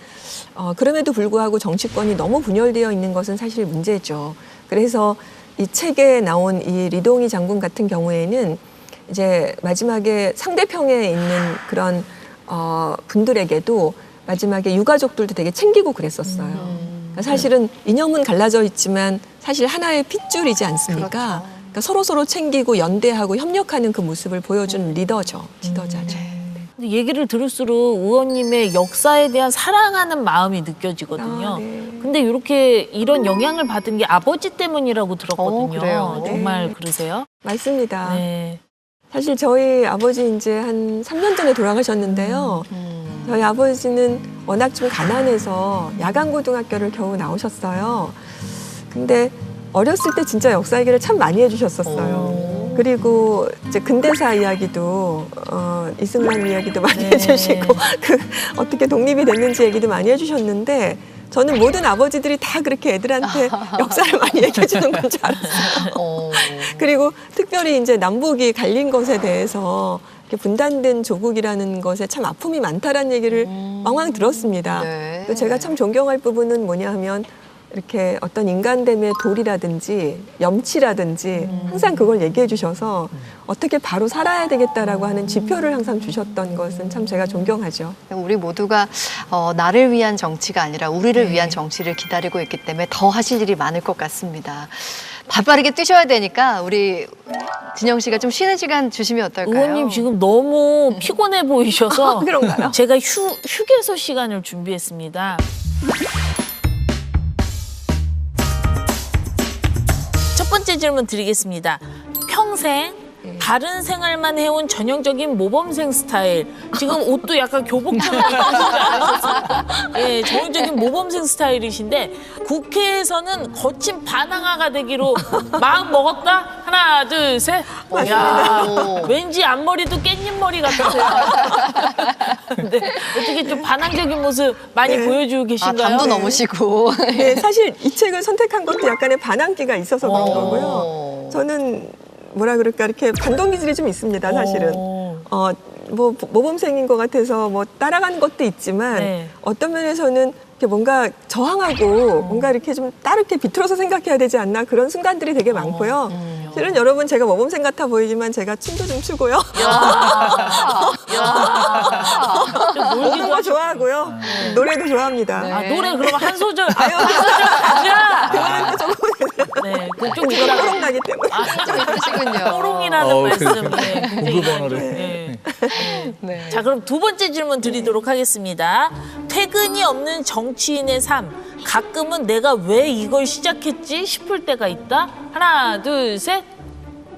Speaker 4: 그럼에도 불구하고 정치권이 너무 분열되어 있는 것은 사실 문제죠. 그래서 이 책에 나온 이 리동희 장군 같은 경우에는 이제 마지막에 상대평에 있는 그런 분들에게도 마지막에 유가족들도 되게 챙기고 그랬었어요. 그러니까 사실은 이념은 갈라져 있지만 사실 하나의 핏줄이지 않습니까?
Speaker 1: 그렇죠.
Speaker 4: 그러니까 서로 챙기고 연대하고 협력하는 그 모습을 보여준 리더죠. 지도자죠.
Speaker 2: 근데 얘기를 들을수록 의원님의 역사에 대한 사랑하는 마음이 느껴지거든요.
Speaker 4: 아, 네.
Speaker 2: 근데 이렇게 이런 영향을 받은 게 아버지 때문이라고 들었거든요.
Speaker 1: 그래요?
Speaker 2: 정말
Speaker 4: 네.
Speaker 2: 그러세요?
Speaker 4: 맞습니다.
Speaker 2: 네.
Speaker 4: 사실 저희 아버지 이제 한 3년 전에 돌아가셨는데요. 저희 아버지는 워낙 좀 가난해서 야간고등학교를 겨우 나오셨어요. 근데 어렸을 때 진짜 역사 얘기를 참 많이 해주셨었어요. 그리고 이제 근대사 이야기도 이승만 이야기도 많이
Speaker 2: 네.
Speaker 4: 해주시고 그 어떻게 독립이 됐는지 얘기도 많이 해주셨는데 저는 모든 아버지들이 다 그렇게 애들한테 역사를 많이 얘기해주는 건 줄 알았어요. 그리고 특별히 이제 남북이 갈린 것에 대해서 이렇게 분단된 조국이라는 것에 참 아픔이 많다라는 얘기를 왕왕 들었습니다.
Speaker 1: 네.
Speaker 4: 또 제가 참 존경할 부분은 뭐냐 하면 이렇게 어떤 인간됨의 도리라든지 염치라든지 항상 그걸 얘기해 주셔서 어떻게 바로 살아야 되겠다라고 하는 지표를 항상 주셨던 것은 참 제가 존경하죠.
Speaker 1: 우리 모두가 나를 위한 정치가 아니라 우리를 위한 정치를 기다리고 있기 때문에 더 하실 일이 많을 것 같습니다. 바빠르게 뛰셔야 되니까 우리 진영 씨가 좀 쉬는 시간 주시면 어떨까요?
Speaker 2: 의원님 지금 너무 피곤해 보이셔서
Speaker 4: 그런가요?
Speaker 2: 제가 휴게소 시간을 준비했습니다. 첫 번째 질문 드리겠습니다. 평생 다른 생활만 해온 전형적인 모범생 스타일. 지금 옷도 약간 교복처럼 입으시지 않으셨습니까? 예, 전형적인 모범생 스타일이신데 국회에서는 거친 반항아가 되기로 마음 먹었다? 하나, 둘, 셋. 야, 왠지 앞머리도 깻잎 머리 같으세요. 근데 어떻게 좀 반항적인 모습 많이 보여주고 계신가요?
Speaker 1: 담도 넘으시고.
Speaker 4: 네, 사실 이 책을 선택한 것도 약간의 반항기가 있어서 그런 거고요. 저는 뭐라 그럴까 이렇게 반동기질이 좀 있습니다, 사실은. 뭐 모범생인 것 같아서 뭐 따라가는 것도 있지만
Speaker 2: 네.
Speaker 4: 어떤 면에서는 이렇게 뭔가 저항하고 뭔가 이렇게 좀 다르게 비틀어서 생각해야 되지 않나 그런 순간들이 되게 많고요. 실은 여러분 제가 모범생 같아 보이지만 제가 춤도 좀 추고요. 먹는 거 좋아하고요. 노래도 좋아합니다.
Speaker 2: 아, 노래 그러면 한 소절, 한 소절 가자!
Speaker 4: 그거는 조금
Speaker 2: 네, 그쪽
Speaker 4: 제가 뽀록 나기 때문에.
Speaker 1: 좀 이쁘시군요.
Speaker 2: 뽀롱이라는 말씀.
Speaker 3: 그래서
Speaker 2: 네, 굉장히
Speaker 3: 고급 언어를.
Speaker 2: 네.
Speaker 1: 네.
Speaker 2: 자, 그럼 두 번째 질문 드리도록 하겠습니다. 퇴근이 없는 정치인의 삶. 가끔은 내가 왜 이걸 시작했지 싶을 때가 있다. 하나, 둘, 셋.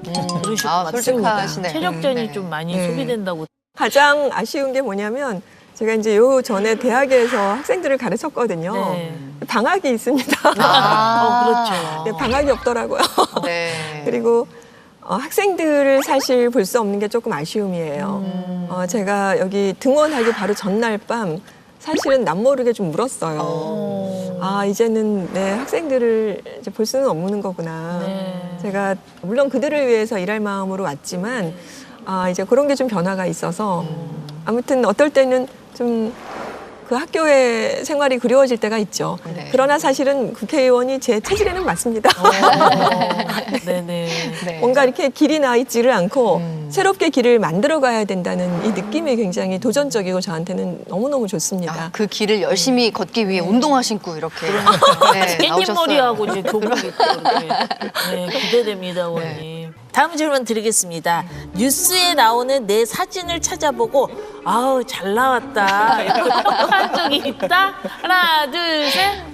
Speaker 2: 그러실 것 같습니다.
Speaker 1: 솔직하시네.
Speaker 2: 체력전이 좀 많이
Speaker 4: 네.
Speaker 2: 소비된다고.
Speaker 4: 가장 아쉬운 게 뭐냐면 제가 이제 요 전에 대학에서 학생들을 가르쳤거든요.
Speaker 2: 네.
Speaker 4: 방학이 있습니다.
Speaker 2: 그렇죠.
Speaker 4: 네, 방학이 없더라고요.
Speaker 1: 네.
Speaker 4: 그리고 학생들을 사실 볼 수 없는 게 조금 아쉬움이에요. 제가 여기 등원하기 바로 전날 밤 사실은 남모르게 좀 울었어요. 아, 이제는 내 학생들을 이제 볼 수는 없는 거구나.
Speaker 2: 네.
Speaker 4: 제가 물론 그들을 위해서 일할 마음으로 왔지만 이제 그런 게 좀 변화가 있어서 아무튼 어떨 때는 좀 그 학교의 생활이 그리워질 때가 있죠.
Speaker 1: 네.
Speaker 4: 그러나 사실은 국회의원이 제 체질에는 맞습니다.
Speaker 2: 네네.
Speaker 1: 네.
Speaker 4: 뭔가 이렇게 길이 나 있지를 않고 새롭게 길을 만들어 가야 된다는 이 느낌이 굉장히 도전적이고 저한테는 너무너무 좋습니다.
Speaker 1: 그 길을 열심히 걷기 위해 운동화 신고 이렇게 네,
Speaker 2: 깻잎
Speaker 1: 나오셨어요.
Speaker 2: 머리하고 이제 교복 입고 이렇게. 네, 기대됩니다, 의원님. 다음 질문 드리겠습니다. 뉴스에 나오는 내 사진을 찾아보고 아우 잘 나왔다 이렇게 평가한 적이 있다. 하나, 둘, 셋.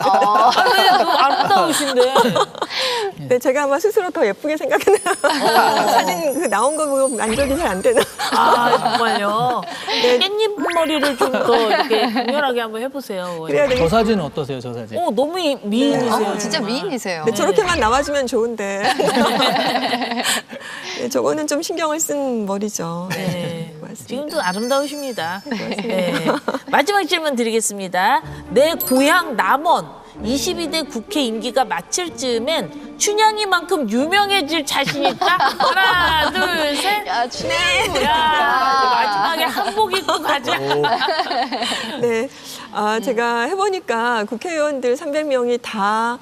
Speaker 2: 또 아름다우신데.
Speaker 4: 네, 제가 아마 스스로 더 예쁘게 생각하는 사진 그 나온 거 보고 만족이 잘 안 되는.
Speaker 2: 아 정말요. 깻잎 머리를 좀 더 이렇게 강렬하게 한번 해보세요. 의원님.
Speaker 4: 그래야 되겠
Speaker 3: 저 사진은 어떠세요, 저 사진?
Speaker 2: 너무 미인이세요.
Speaker 1: 진짜
Speaker 2: 정말.
Speaker 1: 미인이세요.
Speaker 4: 네, 저렇게만 나와주면 좋은데. 네, 저거는 좀 신경을 쓴 머리죠.
Speaker 2: 네.
Speaker 4: 맞습니다.
Speaker 2: 지금도 아름다우십니다. 네. 마지막 질문 드리겠습니다. 내 고향 남원 22대 국회 임기가 마칠 즈음엔 춘향이만큼 유명해질 자신 있다. 하나, 둘, 셋.
Speaker 1: 야, 춘향이.
Speaker 2: 야, 마지막에 한복 입고 가자.
Speaker 4: 네. 제가 해보니까 국회의원들 300명이 다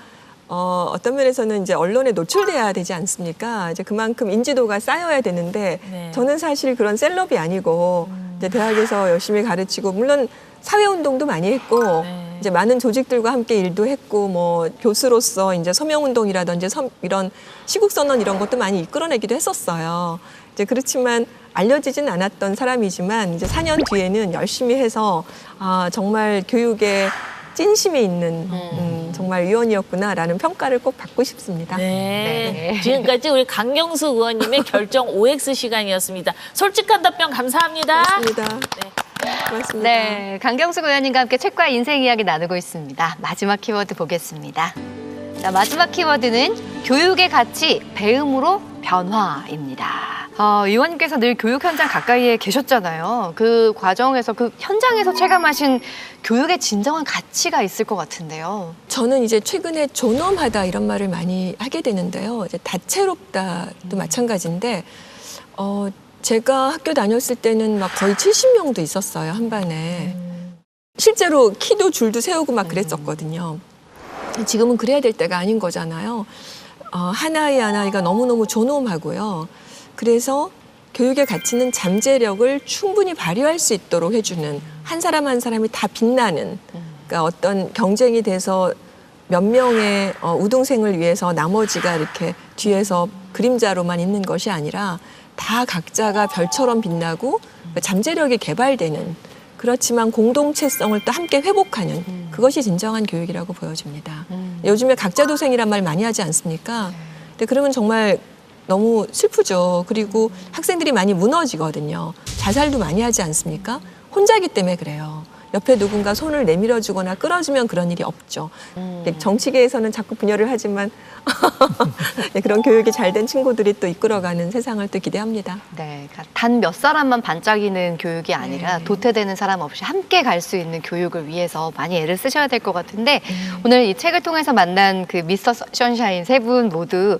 Speaker 4: 어떤 면에서는 이제 언론에 노출돼야 되지 않습니까? 이제 그만큼 인지도가 쌓여야 되는데
Speaker 2: 네.
Speaker 4: 저는 사실 그런 셀럽이 아니고 이제 대학에서 열심히 가르치고 물론 사회운동도 많이 했고
Speaker 2: 네.
Speaker 4: 이제 많은 조직들과 함께 일도 했고 뭐 교수로서 이제 서명운동이라든지 이런 시국선언 이런 것도 많이 이끌어내기도 했었어요. 이제 그렇지만 알려지진 않았던 사람이지만 이제 4년 뒤에는 열심히 해서 정말 교육에 찐심이 있는 정말 위원이었구나라는 평가를 꼭 받고 싶습니다.
Speaker 2: 네.
Speaker 1: 네.
Speaker 2: 지금까지 우리 강경수 의원님의 결정 OX 시간이었습니다. 솔직한 답변 감사합니다.
Speaker 4: 고맙습니다.
Speaker 2: 네.
Speaker 4: 고맙습니다.
Speaker 1: 네, 강경수 의원님과 함께 책과 인생 이야기 나누고 있습니다. 마지막 키워드 보겠습니다. 자, 마지막 키워드는 교육의 가치, 배움으로 변화입니다. 의원님께서 늘 교육 현장 가까이에 계셨잖아요. 그 과정에서, 그 현장에서 체감하신 교육의 진정한 가치가 있을 것 같은데요.
Speaker 4: 저는 이제 최근에 존엄하다 이런 말을 많이 하게 되는데요. 이제 다채롭다도 마찬가지인데, 제가 학교 다녔을 때는 막 거의 70명도 있었어요, 한 반에. 실제로 키도 줄도 세우고 막 그랬었거든요. 지금은 그래야 될 때가 아닌 거잖아요. 하나의 하나가 너무너무 존엄하고요. 그래서 교육의 가치는 잠재력을 충분히 발휘할 수 있도록 해주는 한 사람 한 사람이 다 빛나는 그러니까 어떤 경쟁이 돼서 몇 명의 우등생을 위해서 나머지가 이렇게 뒤에서 그림자로만 있는 것이 아니라 다 각자가 별처럼 빛나고 잠재력이 개발되는 그렇지만 공동체성을 또 함께 회복하는 그것이 진정한 교육이라고 보여집니다. 요즘에 각자도생이란 말 많이 하지 않습니까? 근데 그러면 정말 너무 슬프죠. 그리고 학생들이 많이 무너지거든요. 자살도 많이 하지 않습니까? 혼자기 때문에 그래요. 옆에 누군가 손을 내밀어주거나 끌어주면 그런 일이 없죠. 정치계에서는 자꾸 분열을 하지만 그런 교육이 잘 된 친구들이 또 이끌어가는 세상을 또 기대합니다.
Speaker 1: 네, 그러니까 단 몇 사람만 반짝이는 교육이 아니라 도태되는 사람 없이 함께 갈 수 있는 교육을 위해서 많이 애를 쓰셔야 될 것 같은데 오늘 이 책을 통해서 만난 그 미스터 선샤인 세 분 모두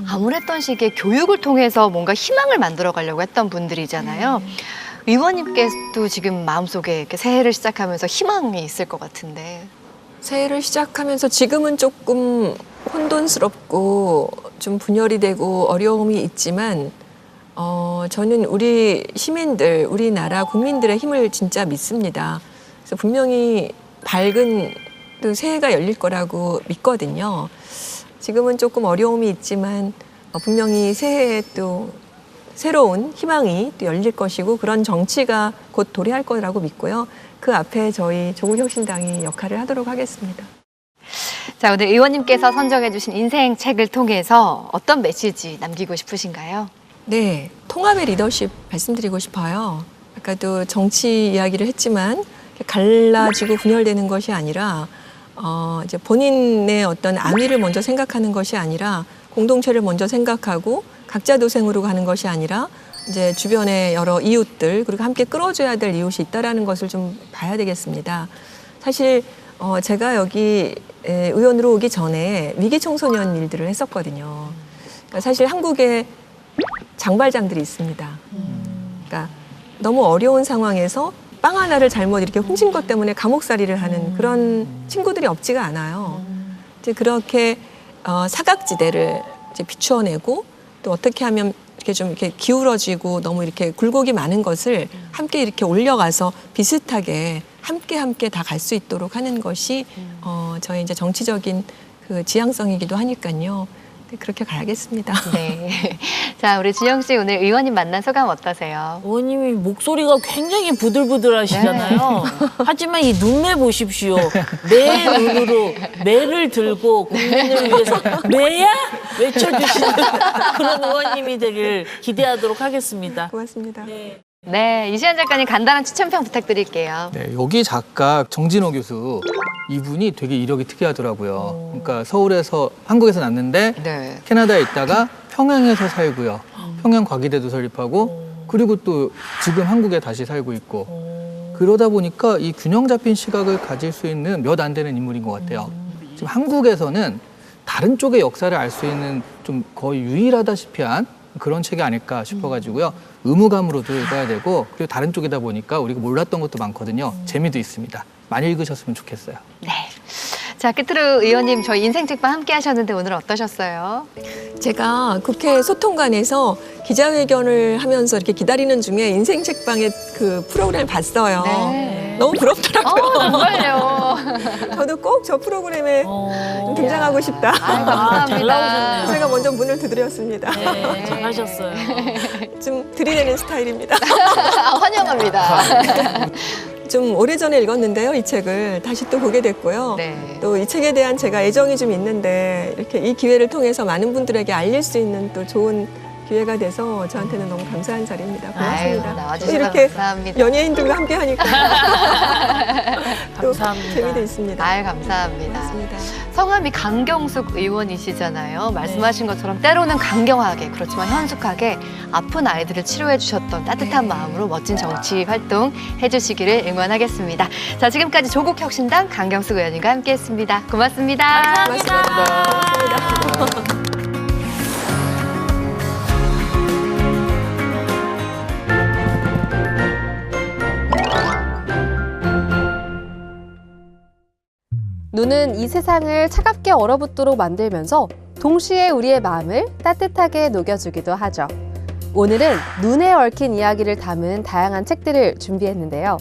Speaker 1: 아무랬던 시기에 교육을 통해서 뭔가 희망을 만들어 가려고 했던 분들이잖아요. 의원님께서도 지금 마음속에 이렇게 새해를 시작하면서 희망이 있을 것 같은데.
Speaker 4: 새해를 시작하면서 지금은 조금 혼돈스럽고 좀 분열이 되고 어려움이 있지만 저는 우리 시민들, 우리나라 국민들의 힘을 진짜 믿습니다. 그래서 분명히 밝은 또 새해가 열릴 거라고 믿거든요. 지금은 조금 어려움이 있지만 분명히 새해에 또 새로운 희망이 또 열릴 것이고 그런 정치가 곧 도래할 거라고 믿고요. 그 앞에 저희 조국혁신당이 역할을 하도록 하겠습니다.
Speaker 1: 자, 오늘 의원님께서 선정해 주신 인생 책을 통해서 어떤 메시지 남기고 싶으신가요?
Speaker 4: 네, 통합의 리더십 말씀드리고 싶어요. 아까도 정치 이야기를 했지만 갈라지고 분열되는 것이 아니라 이제 본인의 어떤 안위를 먼저 생각하는 것이 아니라 공동체를 먼저 생각하고 각자 도생으로 가는 것이 아니라 이제 주변의 여러 이웃들 그리고 함께 끌어줘야 될 이웃이 있다라는 것을 좀 봐야 되겠습니다. 사실 제가 여기 의원으로 오기 전에 위기 청소년 일들을 했었거든요. 그러니까 사실 한국에 장발장들이 있습니다. 그러니까 너무 어려운 상황에서 빵 하나를 잘못 이렇게 훔친 것 때문에 감옥살이를 하는 그런 친구들이 없지가 않아요. 이제 그렇게 사각지대를 이제 비추어내고 또 어떻게 하면 이렇게 좀 이렇게 기울어지고 너무 이렇게 굴곡이 많은 것을 함께 이렇게 올려가서 비슷하게 함께 다 갈 수 있도록 하는 것이 저의 이제 정치적인 그 지향성이기도 하니까요. 그렇게 가야겠습니다.
Speaker 1: 네. 자, 우리 준영 씨 오늘 의원님 만난 소감 어떠세요?
Speaker 2: 의원님이 목소리가 굉장히 부들부들하시잖아요. 하지만 이 눈매 보십시오. 매 눈으로 매를 들고 국민을 위해서 매야 외쳐주시는 그런 의원님이 되길 기대하도록 하겠습니다.
Speaker 4: 고맙습니다.
Speaker 1: 네, 이시안 작가님 간단한 추천평 부탁드릴게요.
Speaker 3: 네, 여기 작가 정진호 교수 이분이 되게 이력이 특이하더라고요. 그러니까 서울에서 한국에서 났는데
Speaker 1: 네.
Speaker 3: 캐나다에 있다가 평양에서 살고요. 평양 과기대도 설립하고 그리고 또 지금 한국에 다시 살고 있고 그러다 보니까 이 균형 잡힌 시각을 가질 수 있는 몇 안 되는 인물인 것 같아요. 지금 한국에서는 다른 쪽의 역사를 알 수 있는 좀 거의 유일하다시피 한 그런 책이 아닐까 싶어가지고요. 의무감으로도 읽어야 되고 그리고 다른 쪽이다 보니까 우리가 몰랐던 것도 많거든요. 재미도 있습니다. 많이 읽으셨으면 좋겠어요.
Speaker 1: 네. 자, 끝으로 의원님 저희 인생책방 함께 하셨는데 오늘 어떠셨어요?
Speaker 4: 제가 국회 소통관에서 기자회견을 하면서 이렇게 기다리는 중에 인생 책방의 그 프로그램을 봤어요.
Speaker 1: 네.
Speaker 4: 너무 부럽더라고요.
Speaker 1: 정말요.
Speaker 4: 저도 꼭 저 프로그램에 등장하고 싶다.
Speaker 1: 아유, 감사합니다.
Speaker 2: 잘 나오셨네요.
Speaker 4: 제가 먼저 문을 두드렸습니다.
Speaker 2: 네, 잘하셨어요.
Speaker 4: 좀 들이대는 스타일입니다.
Speaker 1: 환영합니다.
Speaker 4: 좀 오래전에 읽었는데요, 이 책을. 다시 또 보게 됐고요.
Speaker 1: 네.
Speaker 4: 또 이 책에 대한 제가 애정이 좀 있는데 이렇게 이 기회를 통해서 많은 분들에게 알릴 수 있는 또 좋은 기회가 돼서 저한테는 너무 감사한 자리입니다. 고맙습니다.
Speaker 1: 아유, 나와주셔서
Speaker 4: 이렇게
Speaker 1: 감사합니다.
Speaker 4: 연예인들과 함께 하니까 또
Speaker 2: 감사합니다.
Speaker 4: 재미도 있습니다.
Speaker 1: 아유, 감사합니다.
Speaker 4: 고맙습니다.
Speaker 1: 성함이 강경숙 의원이시잖아요. 말씀하신 것처럼 때로는 강경하게 그렇지만 현숙하게 아픈 아이들을 치료해 주셨던 따뜻한 마음으로 멋진 정치 활동 해주시기를 응원하겠습니다. 자, 지금까지 조국혁신당 강경숙 의원님과 함께했습니다. 고맙습니다.
Speaker 4: 고맙습니다.
Speaker 5: 눈은 이 세상을 차갑게 얼어붙도록 만들면서 동시에 우리의 마음을 따뜻하게 녹여주기도 하죠. 오늘은 눈에 얽힌 이야기를 담은 다양한 책들을 준비했는데요.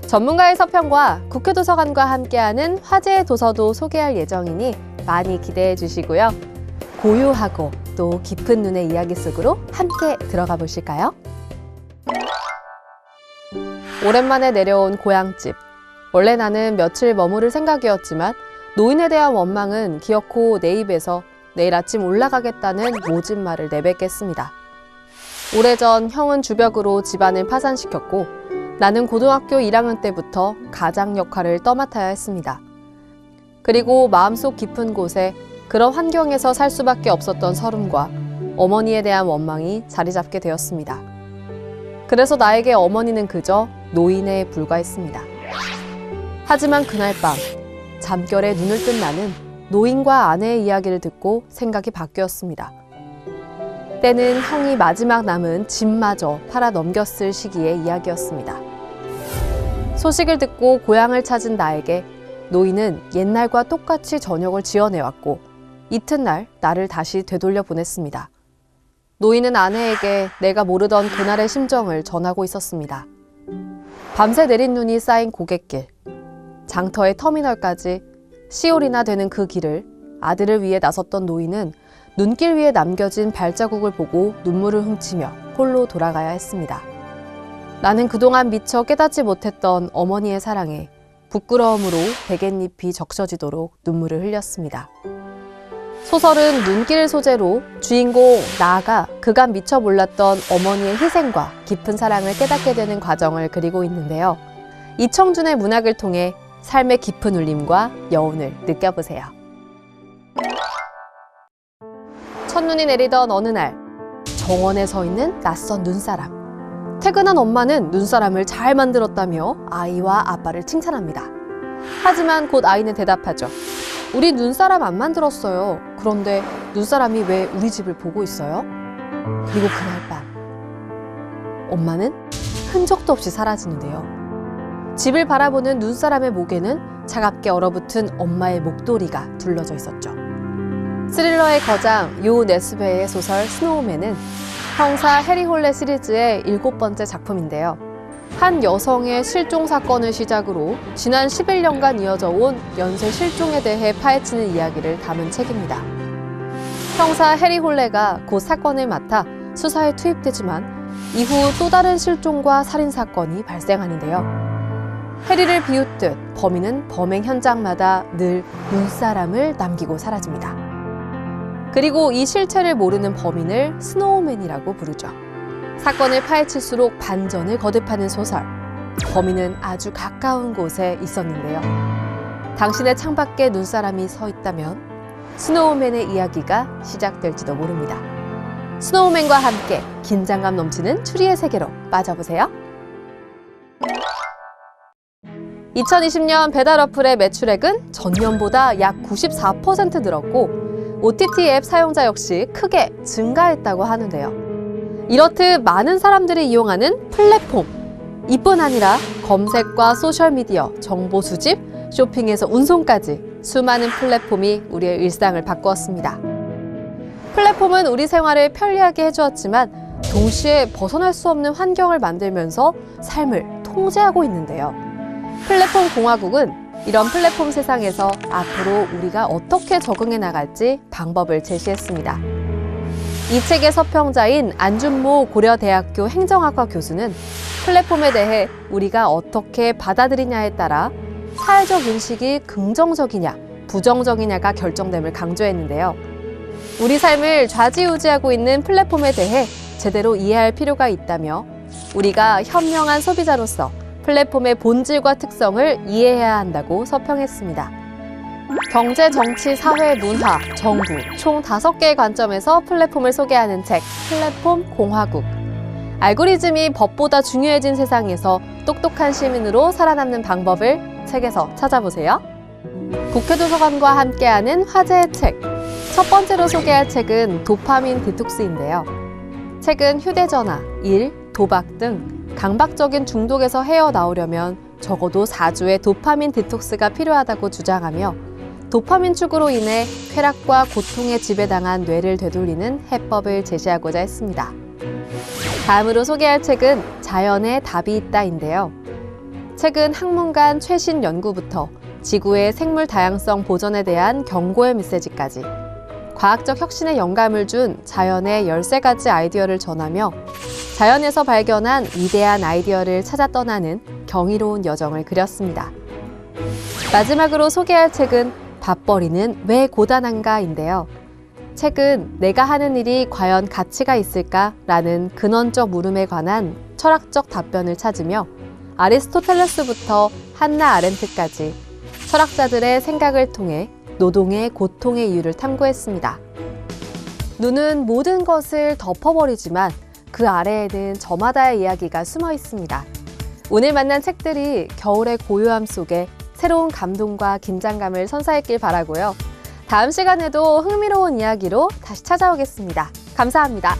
Speaker 5: 전문가의 서평과 국회 도서관과 함께하는 화제의 도서도 소개할 예정이니 많이 기대해 주시고요. 고요하고 또 깊은 눈의 이야기 속으로 함께 들어가 보실까요? 오랜만에 내려온 고향집. 원래 나는 며칠 머무를 생각이었지만 노인에 대한 원망은 기어코 내 입에서 내일 아침 올라가겠다는 모진 말을 내뱉겠습니다. 오래전 형은 주벽으로 집안을 파산시켰고 나는 고등학교 1학년 때부터 가장 역할을 떠맡아야 했습니다. 그리고 마음속 깊은 곳에 그런 환경에서 살 수밖에 없었던 서름과 어머니에 대한 원망이 자리 잡게 되었습니다. 그래서 나에게 어머니는 그저 노인에 불과했습니다. 하지만 그날 밤 잠결에 눈을 뜬 나는 노인과 아내의 이야기를 듣고 생각이 바뀌었습니다. 때는 형이 마지막 남은 집마저 팔아 넘겼을 시기의 이야기였습니다. 소식을 듣고 고향을 찾은 나에게 노인은 옛날과 똑같이 저녁을 지어내왔고 이튿날 나를 다시 되돌려 보냈습니다. 노인은 아내에게 내가 모르던 그날의 심정을 전하고 있었습니다. 밤새 내린 눈이 쌓인 고갯길, 장터의 터미널까지 시올이나 되는 그 길을 아들을 위해 나섰던 노인은 눈길 위에 남겨진 발자국을 보고 눈물을 훔치며 홀로 돌아가야 했습니다. 나는 그동안 미처 깨닫지 못했던 어머니의 사랑에 부끄러움으로 베갯잎이 적셔지도록 눈물을 흘렸습니다. 소설은 눈길을 소재로 주인공 나가 그간 미처 몰랐던 어머니의 희생과 깊은 사랑을 깨닫게 되는 과정을 그리고 있는데요. 이청준의 문학을 통해 삶의 깊은 울림과 여운을 느껴보세요. 첫눈이 내리던 어느 날, 정원에 서 있는 낯선 눈사람. 퇴근한 엄마는 눈사람을 잘 만들었다며 아이와 아빠를 칭찬합니다. 하지만 곧 아이는 대답하죠. 우리 눈사람 안 만들었어요. 그런데 눈사람이 왜 우리 집을 보고 있어요? 그리고 그날 밤, 엄마는 흔적도 없이 사라지는데요. 집을 바라보는 눈사람의 목에는 차갑게 얼어붙은 엄마의 목도리가 둘러져 있었죠. 스릴러의 거장 요 네스베의 소설 스노우맨은 형사 해리 홀레 시리즈의 7번째 작품인데요. 한 여성의 실종 사건을 시작으로 지난 11년간 이어져 온 연쇄 실종에 대해 파헤치는 이야기를 담은 책입니다. 형사 해리 홀레가 곧 사건을 맡아 수사에 투입되지만 이후 또 다른 실종과 살인 사건이 발생하는데요. 해리를 비웃듯 범인은 범행 현장마다 늘 눈사람을 남기고 사라집니다. 그리고 이 실체를 모르는 범인을 스노우맨이라고 부르죠. 사건을 파헤칠수록 반전을 거듭하는 소설. 범인은 아주 가까운 곳에 있었는데요. 당신의 창밖에 눈사람이 서 있다면 스노우맨의 이야기가 시작될지도 모릅니다. 스노우맨과 함께 긴장감 넘치는 추리의 세계로 빠져보세요. 2020년 배달 어플의 매출액은 전년보다 약 94% 늘었고 OTT 앱 사용자 역시 크게 증가했다고 하는데요. 이렇듯 많은 사람들이 이용하는 플랫폼. 이뿐 아니라 검색과 소셜미디어, 정보 수집, 쇼핑에서 운송까지 수많은 플랫폼이 우리의 일상을 바꾸었습니다. 플랫폼은 우리 생활을 편리하게 해주었지만 동시에 벗어날 수 없는 환경을 만들면서 삶을 통제하고 있는데요. 플랫폼 공화국은 이런 플랫폼 세상에서 앞으로 우리가 어떻게 적응해 나갈지 방법을 제시했습니다. 이 책의 서평자인 안준모 고려대학교 행정학과 교수는 플랫폼에 대해 우리가 어떻게 받아들이냐에 따라 사회적 인식이 긍정적이냐, 부정적이냐가 결정됨을 강조했는데요. 우리 삶을 좌지우지하고 있는 플랫폼에 대해 제대로 이해할 필요가 있다며 우리가 현명한 소비자로서 플랫폼의 본질과 특성을 이해해야 한다고 서평했습니다. 경제, 정치, 사회, 문화, 정부 총 5개의 관점에서 플랫폼을 소개하는 책 플랫폼 공화국. 알고리즘이 법보다 중요해진 세상에서 똑똑한 시민으로 살아남는 방법을 책에서 찾아보세요. 국회도서관과 함께하는 화제의 책. 첫 번째로 소개할 책은 도파민 디톡스인데요. 책은 휴대전화, 일, 도박 등 강박적인 중독에서 헤어나오려면 적어도 4주의 도파민 디톡스가 필요하다고 주장하며 도파민 축으로 인해 쾌락과 고통에 지배당한 뇌를 되돌리는 해법을 제시하고자 했습니다. 다음으로 소개할 책은 자연의 답이 있다인데요. 책은 학문간 최신 연구부터 지구의 생물 다양성 보전에 대한 경고의 메시지까지 과학적 혁신에 영감을 준 자연의 13가지 아이디어를 전하며 자연에서 발견한 위대한 아이디어를 찾아 떠나는 경이로운 여정을 그렸습니다. 마지막으로 소개할 책은 밥벌이는 왜 고단한가인데요. 책은 내가 하는 일이 과연 가치가 있을까라는 근원적 물음에 관한 철학적 답변을 찾으며 아리스토텔레스부터 한나 아렌트까지 철학자들의 생각을 통해 노동의 고통의 이유를 탐구했습니다. 눈은 모든 것을 덮어버리지만 그 아래에는 저마다의 이야기가 숨어 있습니다. 오늘 만난 책들이 겨울의 고요함 속에 새로운 감동과 긴장감을 선사했길 바라고요. 다음 시간에도 흥미로운 이야기로 다시 찾아오겠습니다. 감사합니다.